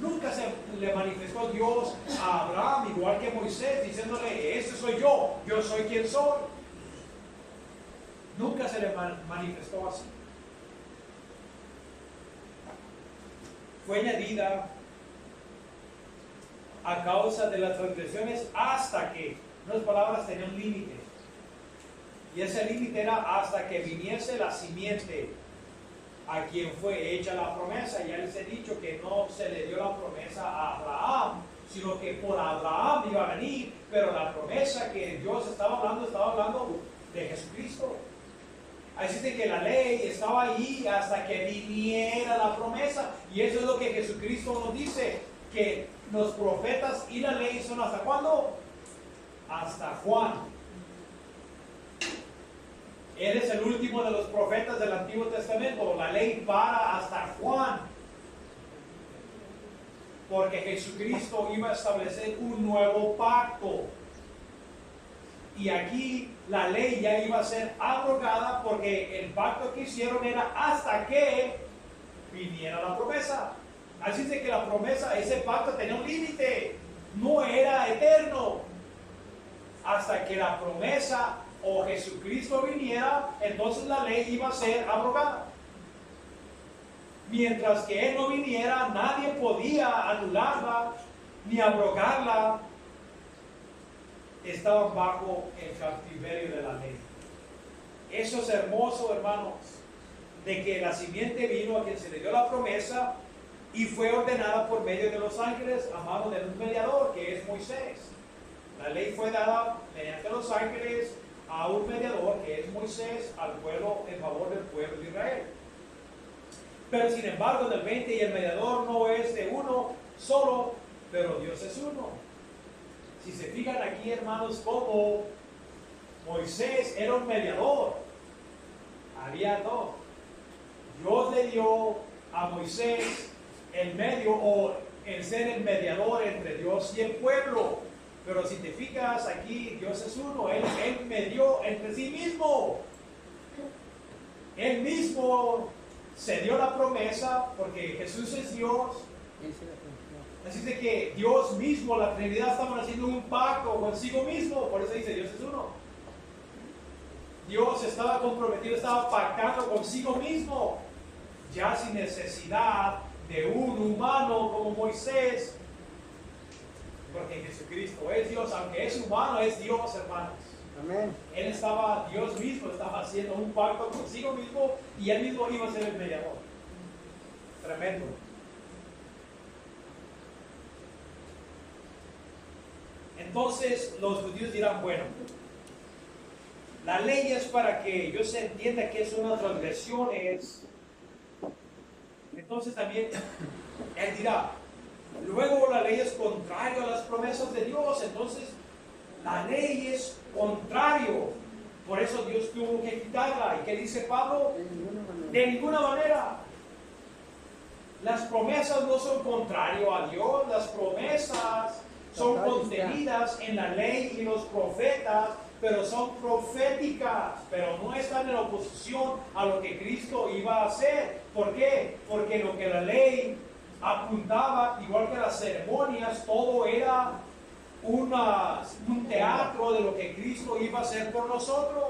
nunca se le manifestó Dios a Abraham, igual que Moisés, diciéndole, este soy yo soy quien soy. Nunca se le manifestó así. Fue añadida a causa de las transgresiones hasta que, en otras palabras, tenía un límite. Y ese límite era hasta que viniese la simiente a quien fue hecha la promesa. Ya les he dicho que no se le dio la promesa a Abraham, sino que por Abraham iba a venir, pero la promesa que Dios estaba hablando de Jesucristo. Así de que la ley estaba ahí hasta que viniera la promesa. Y eso es lo que Jesucristo nos dice, que los profetas y la ley son ¿hasta cuándo? Hasta Juan. Él es el último de los profetas del Antiguo Testamento. La ley para hasta Juan. Porque Jesucristo iba a establecer un nuevo pacto. Y aquí la ley ya iba a ser abrogada porque el pacto que hicieron era hasta que viniera la promesa. Así de que la promesa, ese pacto tenía un límite. No era eterno. Hasta que la promesa o Jesucristo viniera, entonces la ley iba a ser abrogada. Mientras que Él no viniera, nadie podía anularla ni abrogarla. Estaban bajo el cautiverio de la ley. Eso es hermoso, hermanos, de que la simiente vino a quien se le dio la promesa y fue ordenada por medio de los ángeles a mano de un mediador, que es Moisés. La ley fue dada mediante los ángeles a un mediador, que es Moisés, al pueblo, en favor del pueblo de Israel. Pero sin embargo, en el 20, y el mediador no es de uno solo, pero Dios es uno. Si se fijan aquí, hermanos, como Moisés era un mediador, había dos. Dios le dio a Moisés el medio, o el ser el mediador entre Dios y el pueblo. Pero si te fijas aquí, Dios es uno. Él medió entre sí mismo. Él mismo se dio la promesa porque Jesús es Dios. Así de que Dios mismo, la Trinidad, estaban haciendo un pacto consigo mismo. Por eso dice Dios es uno. Dios estaba comprometido, estaba pactando consigo mismo, ya sin necesidad de un humano como Moisés. Porque Jesucristo es Dios, aunque es humano, es Dios, hermanos. Amén. Dios mismo estaba haciendo un pacto consigo mismo y Él mismo iba a ser el mediador. Tremendo. Entonces los judíos dirán, bueno, la ley es para que yo se entienda que es una transgresión. Entonces también Él dirá, luego la ley es contrario a las promesas de Dios. Entonces la ley es contrario. Por eso Dios tuvo que quitarla. ¿Y qué dice Pablo? De ninguna manera. Las promesas no son contrario a Dios. Las promesas son contenidas en la ley y los profetas, pero son proféticas, pero no están en oposición a lo que Cristo iba a hacer. ¿Por qué? Porque lo que la ley apuntaba, igual que las ceremonias, todo era un teatro de lo que Cristo iba a hacer por nosotros.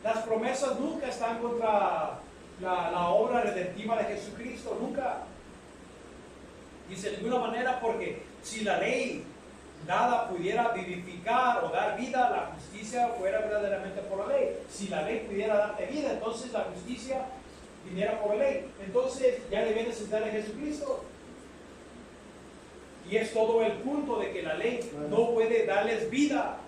Las promesas nunca están contra la obra redentiva de Jesucristo, nunca. Dice de ninguna manera, porque si la ley dada pudiera vivificar o dar vida, la justicia fuera verdaderamente por la ley. Si la ley pudiera darte vida, entonces la justicia viniera por la ley. Entonces ya debía necesitar de Jesucristo. Y es todo el punto de que la ley no puede darles vida.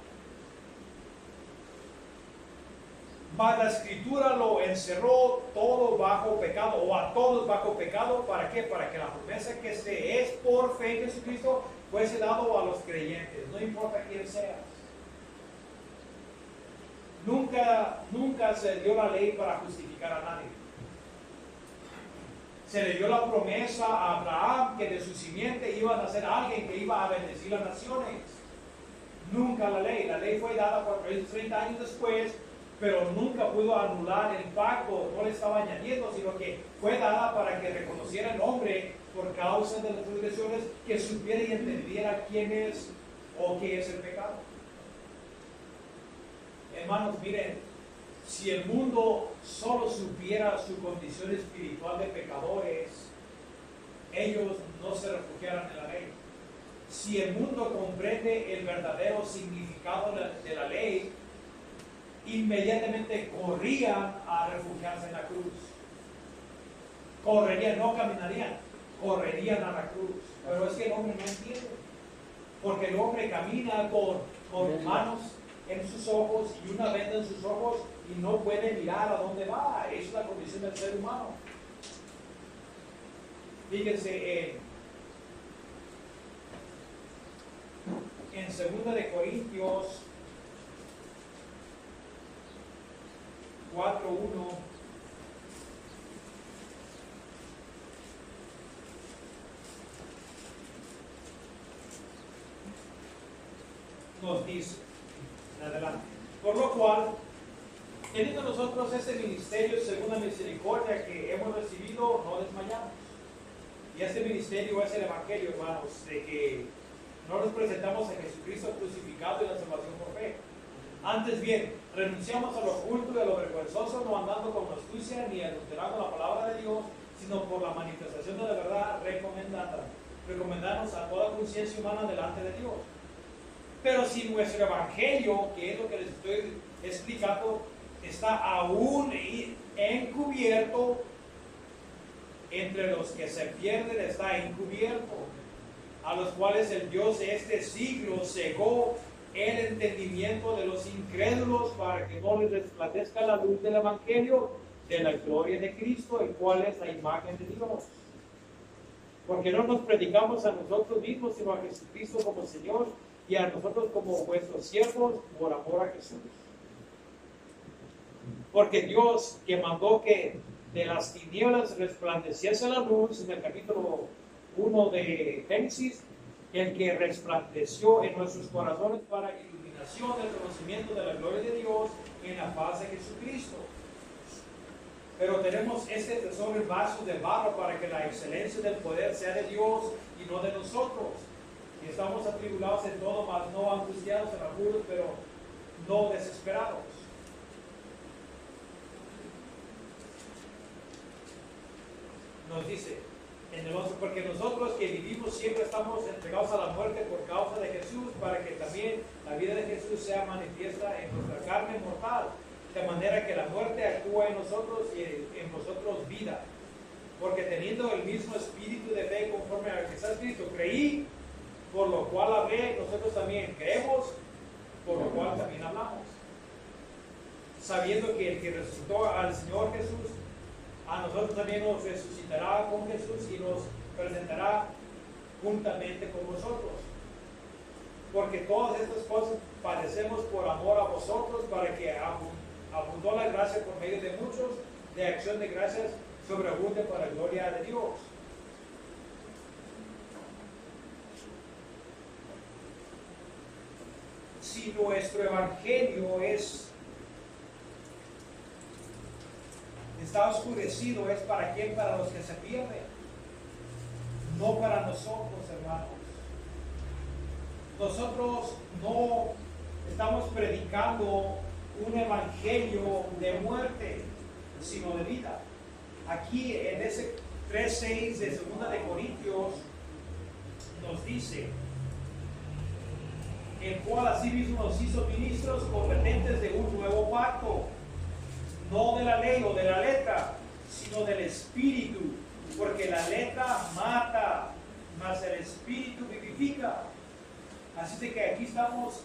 Mas la Escritura lo encerró todo bajo pecado, o a todos bajo pecado. ¿Para qué? Para que la promesa que se es por fe en Jesucristo fuese dado a los creyentes, no importa quién seas. Nunca se dio la ley para justificar a nadie. Se le dio la promesa a Abraham que de su simiente iba a nacer alguien que iba a bendecir las naciones. Nunca la ley fue dada 430 años después, pero nunca pudo anular el pacto, no le estaba añadiendo, sino que fue dada para que reconociera el hombre por causa de las transgresiones, que supiera y entendiera quién es o qué es el pecado. Hermanos, miren, si el mundo solo supiera su condición espiritual de pecadores, ellos no se refugiaran en la ley. Si el mundo comprende el verdadero significado de la ley, inmediatamente corrían a refugiarse en la cruz. Correrían, no caminarían, correrían a la cruz. Pero es que el hombre no entiende, porque el hombre camina con manos en sus ojos y una venda en sus ojos y no puede mirar a dónde va. Esa es la condición del ser humano. Fíjense en 2 de Corintios 4:1 nos dice, adelante, por lo cual, teniendo nosotros este ministerio según la misericordia que hemos recibido, no desmayamos. Y este ministerio es el Evangelio, hermanos, de que no nos presentamos a Jesucristo crucificado y la salvación por fe. Antes bien, renunciamos a lo oculto y a lo vergonzoso, no andando con astucia ni adulterando la palabra de Dios, sino por la manifestación de la verdad, recomendándonos a toda conciencia humana delante de Dios. Pero si nuestro evangelio, que es lo que les estoy explicando, está aún encubierto, entre los que se pierden está encubierto, a los cuales el Dios de este siglo cegó el entendimiento de los incrédulos para que no les resplandezca la luz del evangelio de la gloria de Cristo, el cual es la imagen de Dios. Porque no nos predicamos a nosotros mismos, sino a Jesucristo como Señor y a nosotros como vuestros siervos por amor a Jesús. Porque Dios, que mandó que de las tinieblas resplandeciese la luz, en el capítulo 1 de Génesis, el que resplandeció en nuestros corazones para iluminación del conocimiento de la gloria de Dios en la faz de Jesucristo. Pero tenemos este tesoro en vasos de barro para que la excelencia del poder sea de Dios y no de nosotros. Y estamos atribulados en todo, mas no angustiados en apuros, pero no desesperados. Nos dice en el 11, porque nosotros que vivimos siempre estamos entregados a la muerte por causa de Jesús, para que también la vida de Jesús sea manifiesta en nuestra carne mortal, de manera que la muerte actúa en nosotros y en vosotros vida. Porque teniendo el mismo espíritu de fe conforme al que está escrito, creí, por lo cual hablé, nosotros también creemos, por lo cual también hablamos. Sabiendo que el que resucitó al Señor Jesús, a nosotros también nos resucitará con Jesús y nos presentará juntamente con vosotros. Porque todas estas cosas padecemos por amor a vosotros, para que abundó la gracia por medio de muchos, de acción de gracias sobreabunde para la gloria de Dios. Si nuestro evangelio está oscurecido, ¿es para quién? Para los que se pierden, no para nosotros, hermanos. Nosotros no estamos predicando un evangelio de muerte, sino de vida. Aquí en ese 3:6 de 2 de Corintios nos dice, el cual asimismo nos hizo ministros competentes de un nuevo pacto, no de la ley o de la letra, sino del Espíritu, porque la letra mata, mas el Espíritu vivifica. vivifica. Así de que aquí estamos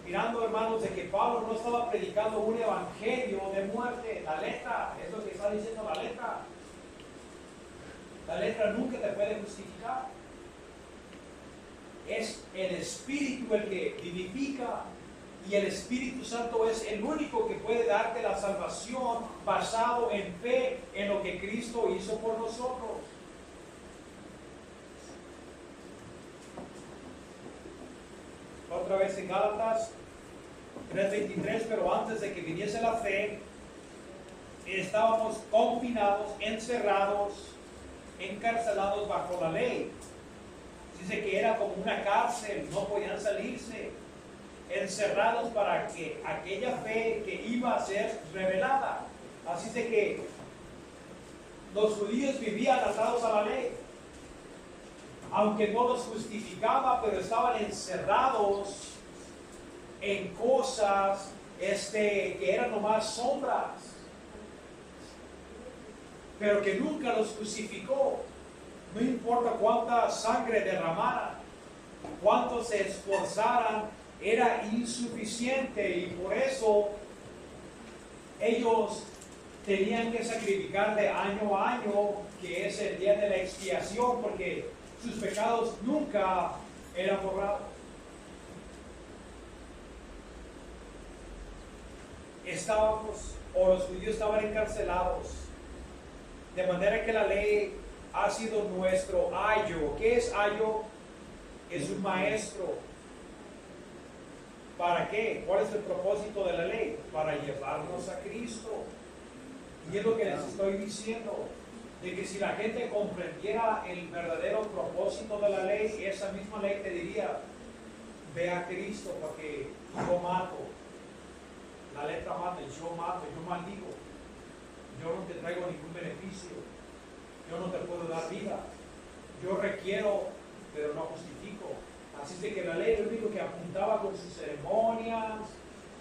mirando, hermanos, de que Pablo no estaba predicando un evangelio de muerte. La letra, es lo que está diciendo la letra. La letra nunca te puede justificar. Es el Espíritu el que vivifica. Y el Espíritu Santo es el único que puede darte la salvación basado en fe en lo que Cristo hizo por nosotros. Otra vez en Gálatas 3:23, pero antes de que viniese la fe, estábamos confinados, encerrados, encarcelados bajo la ley. Dice que era como una cárcel, no podían salirse, encerrados para que aquella fe que iba a ser revelada. Así de que los judíos vivían atados a la ley, aunque no los justificaba, pero estaban encerrados en cosas que eran nomás sombras, pero que nunca los justificó. No importa cuánta sangre derramaran, cuánto se esforzaran, era insuficiente, y por eso ellos tenían que sacrificar de año a año, que es el día de la expiación, porque sus pecados nunca eran borrados. Los judíos estaban encarcelados, de manera que la ley ha sido nuestro ayo. ¿Qué es ayo? Es un maestro. ¿Para qué? ¿Cuál es el propósito de la ley? Para llevarnos a Cristo. Y es lo que les estoy diciendo, de que si la gente comprendiera el verdadero propósito de la ley, esa misma ley te diría: ve a Cristo, porque yo mato. La letra mata, yo mato, yo maldigo. Yo no te traigo ningún beneficio. Yo no te puedo dar vida. Yo requiero, pero no justifico. Así es de que la ley, lo único que apuntaba con sus ceremonias,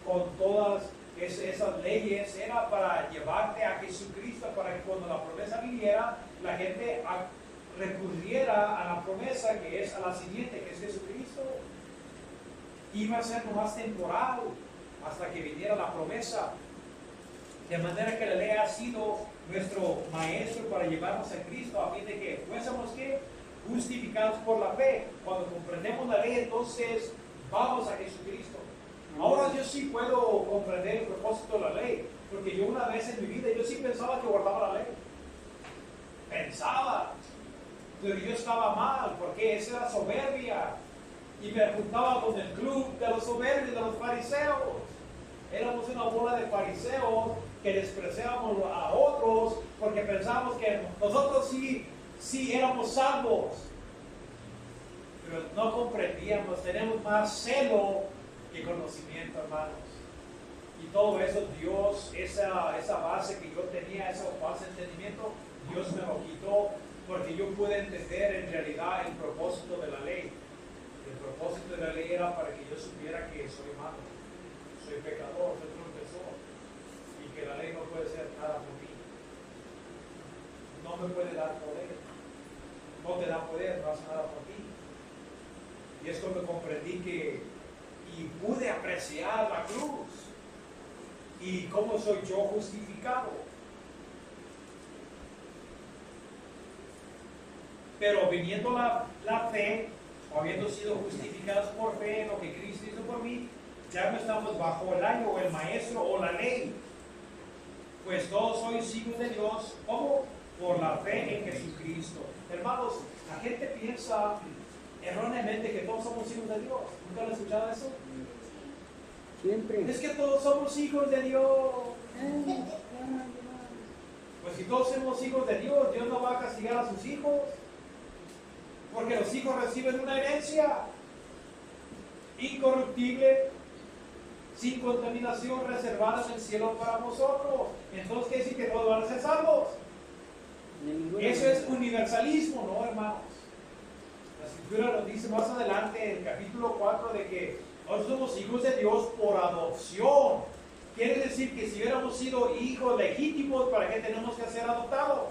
con todas esas leyes, era para llevarte a Jesucristo, para que cuando la promesa viniera, la gente recurriera a la promesa, que es a la siguiente, que es Jesucristo. Iba a ser nomás temporal hasta que viniera la promesa. De manera que la ley ha sido nuestro maestro para llevarnos a Cristo, a fin de que fuésemos que justificados por la fe. Cuando comprendemos la ley, entonces vamos a Jesucristo. Ahora yo sí puedo comprender el propósito de la ley, porque yo una vez en mi vida, yo sí pensaba que guardaba la ley. Pensaba, pero yo estaba mal, porque esa era soberbia. Y me juntaba con el club de los soberbios, de los fariseos. Éramos una bola de fariseos que despreciábamos a otros, porque pensábamos que nosotros sí éramos salvos. Pero no comprendíamos, tenemos más celo que conocimiento, hermanos. Y todo eso, Dios, esa base que yo tenía, ese falso entendimiento, Dios me lo quitó, porque yo pude entender en realidad el propósito de la ley. El propósito de la ley era para que yo supiera que soy malo, soy pecador, soy transgresor, y que la ley no puede ser nada por mí. No me puede dar poder. No te da poder, no hace nada por ti. Y es cuando comprendí y pude apreciar la cruz y cómo soy yo justificado. Pero viniendo la fe, habiendo sido justificados por fe en lo que Cristo hizo por mí, ya no estamos bajo el ayo o el maestro o la ley, pues todos sois hijos de Dios. ¿Cómo? Por la fe en Jesucristo. Hermanos, la gente piensa erróneamente que todos somos hijos de Dios. ¿Nunca han escuchado eso? Siempre. Es que todos somos hijos de Dios. Pues si todos somos hijos de Dios, Dios no va a castigar a sus hijos, porque los hijos reciben una herencia incorruptible, sin contaminación, reservada en el cielo para vosotros. Entonces, ¿qué decir? Que todos van a ser salvos. Eso es universalismo, ¿no, hermanos? La Escritura nos dice más adelante, en el capítulo 4, de que nosotros somos hijos de Dios por adopción. Quiere decir que si hubiéramos sido hijos legítimos, ¿para qué tenemos que ser adoptados?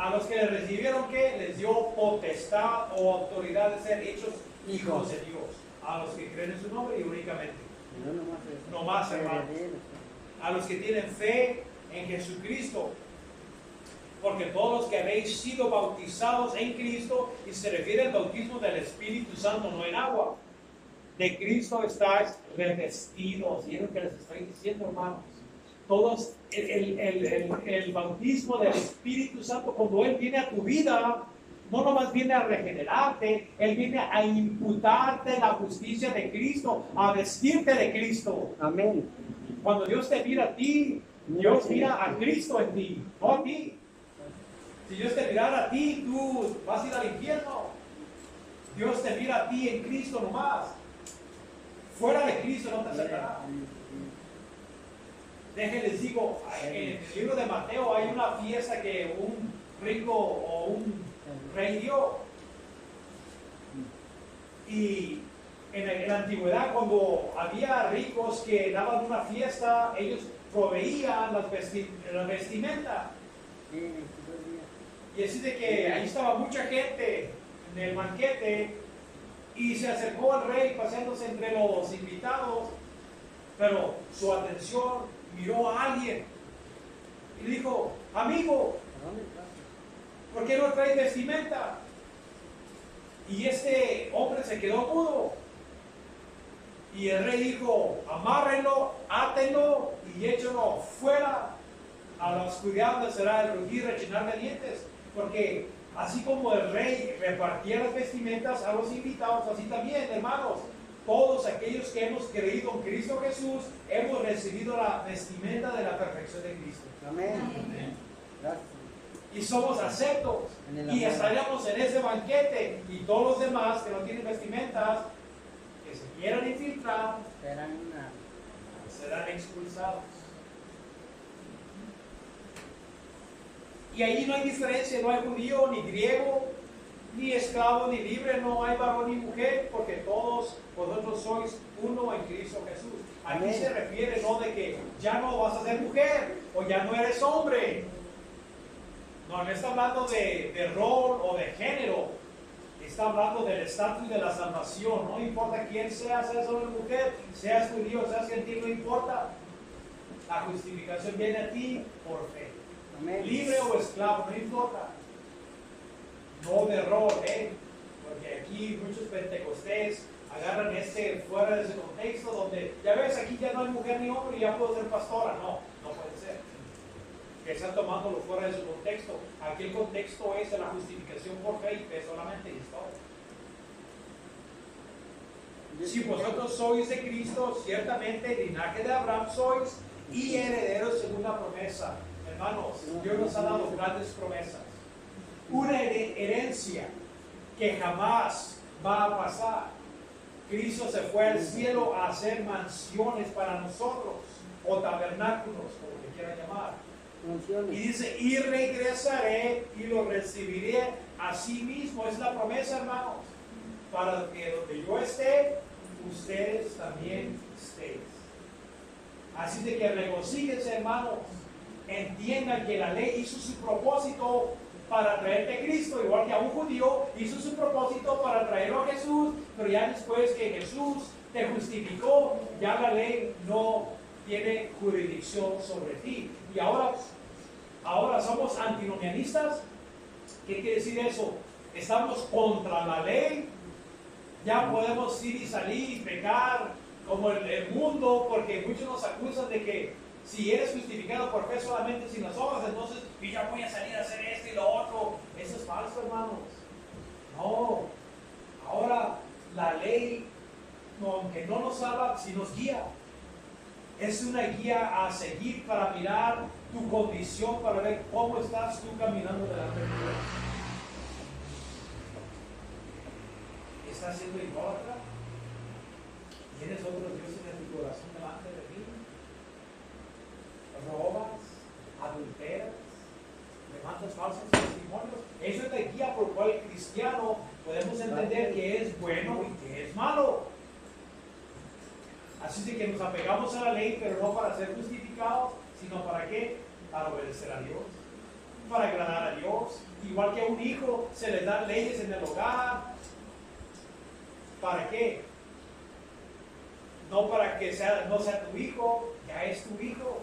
A los que le recibieron, ¿qué? Les dio potestad o autoridad de ser hechos hijos de Dios. A los que creen en su nombre y únicamente. No más, hermanos. A los que tienen fe en Jesucristo. Porque todos los que habéis sido bautizados en Cristo, y se refiere al bautismo del Espíritu Santo, no en agua, de Cristo estáis revestidos. Y es lo que les estoy diciendo, hermanos. Todos, el bautismo del Espíritu Santo, cuando Él viene a tu vida, no nomás viene a regenerarte, Él viene a imputarte la justicia de Cristo, a vestirte de Cristo. Amén. Cuando Dios te mira a ti, Dios mira a Cristo en ti, no a ti. Si Dios te mirara a ti, tú vas a ir al infierno. Dios te mira a ti en Cristo nomás. Fuera de Cristo no te aceptará. Déjenles digo, en el libro de Mateo hay una fiesta que un rico o un rey dio. Y en la antigüedad, cuando había ricos que daban una fiesta, ellos proveían la vestimenta. Y así de que ahí estaba mucha gente en el banquete y se acercó al rey paseándose entre los invitados, pero su atención miró a alguien y le dijo: amigo, ¿por qué no traes vestimenta? Y este hombre se quedó mudo. Y el rey dijo: amárrenlo, átenlo y échenlo fuera a la oscuridad, donde será el rugir y rechinar de dientes. Porque así como el rey repartía las vestimentas a los invitados, así también, hermanos, todos aquellos que hemos creído en Cristo Jesús, hemos recibido la vestimenta de la perfección de Cristo. Amén. Amén. Y somos aceptos. Y estaríamos en ese banquete. Y todos los demás que no tienen vestimentas, que se quieran infiltrar, serán expulsados. Y ahí no hay diferencia, no hay judío, ni griego, ni esclavo, ni libre, no hay varón ni mujer, porque todos vosotros sois uno en Cristo Jesús. Aquí Amén. se refiere no de que ya no vas a ser mujer o ya no eres hombre. No, no está hablando de rol o de género. Está hablando del estatus de la salvación. No importa quién seas hombre o mujer, seas judío, seas gentil, no importa. La justificación viene a ti por fe. Amén. Libre o esclavo, no importa. No de rol, porque aquí muchos pentecostés agarran fuera de ese contexto, donde ya ves, aquí ya no hay mujer ni hombre y ya puedo ser pastora. No, no puede ser. Que están tomándolo fuera de su contexto. Aquí el contexto es de la justificación por fe y fe solamente, y es todo. Si vosotros sois de Cristo, ciertamente linaje de Abraham sois y herederos según la promesa. Hermanos, Dios nos ha dado grandes promesas. Una herencia que jamás va a pasar. Cristo se fue al cielo a hacer mansiones para nosotros, o tabernáculos, como le quieran llamar. Y dice: y regresaré y lo recibiré a sí mismo. Es la promesa, hermanos, para que donde yo esté, ustedes también estén. Así de que regocíjense, hermanos. Entiendan que la ley hizo su propósito para traerte a Cristo, igual que a un judío hizo su propósito para traerlo a Jesús, pero ya después que Jesús te justificó, ya la ley no tiene jurisdicción sobre ti. Y ahora somos antinomianistas. ¿Qué quiere decir eso? Estamos contra la ley. Ya podemos ir y salir y pecar como el mundo, porque muchos nos acusan de que si eres justificado por fe solamente sin las obras, entonces y ya voy a salir a hacer esto y lo otro. Eso es falso, hermanos. No. Ahora la ley, aunque no nos salva, sí nos guía. Es una guía a seguir para mirar tu condición, para ver cómo estás tú caminando delante de Dios. ¿Estás siendo idólatra? ¿Tienes otros dioses en tu corazón delante de ti? ¿Robas? ¿Adulteras? ¿Levantas falsos testimonios? Eso es la guía por la cual el cristiano podemos entender que es bueno y que es malo. Así de que nos apegamos a la ley, pero no para ser justificados, sino para qué? Para obedecer a Dios. para agradar a Dios. Igual que a un hijo se les dan leyes en el hogar. ¿Para qué? No para que no sea tu hijo, ya es tu hijo,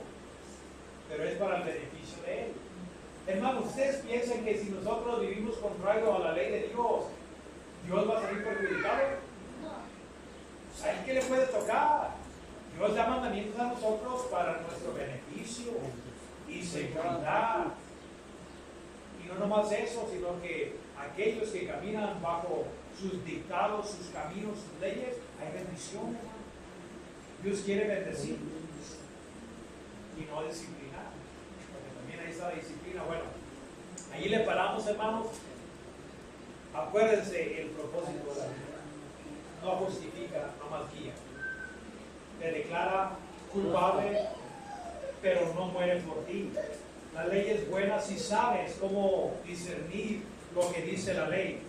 pero es para el beneficio de él. Hermanos, ustedes piensan que si nosotros vivimos contrario a la ley de Dios, ¿Dios va a salir perjudicado? Pues ¿a él qué le puede tocar? Dios da mandamientos a nosotros para nuestro beneficio y seguridad. Y no nomás eso, sino que aquellos que caminan bajo sus dictados, sus caminos, sus leyes, hay bendición, hermano. Dios quiere bendecir y no disciplinar, porque también ahí está la disciplina. Bueno, ahí le paramos, hermanos. Acuérdense el propósito de la ley. No justifica, no más guía. Te declara culpable, pero no muere por ti. La ley es buena si sabes cómo discernir lo que dice la ley.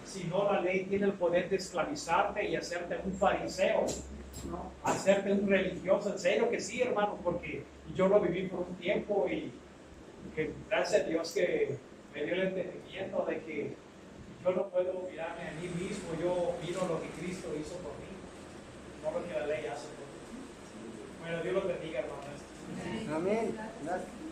Si no, la ley tiene el poder de esclavizarte y hacerte un fariseo, ¿no? Hacerte un religioso. En serio que sí, hermano, porque yo lo viví por un tiempo y que gracias a Dios que me dio el entendimiento de que yo no puedo mirarme a mí mismo, yo miro lo que Cristo hizo por mí, no lo que la ley hace por mí. Bueno, Dios los bendiga, hermanos. Amén. Gracias.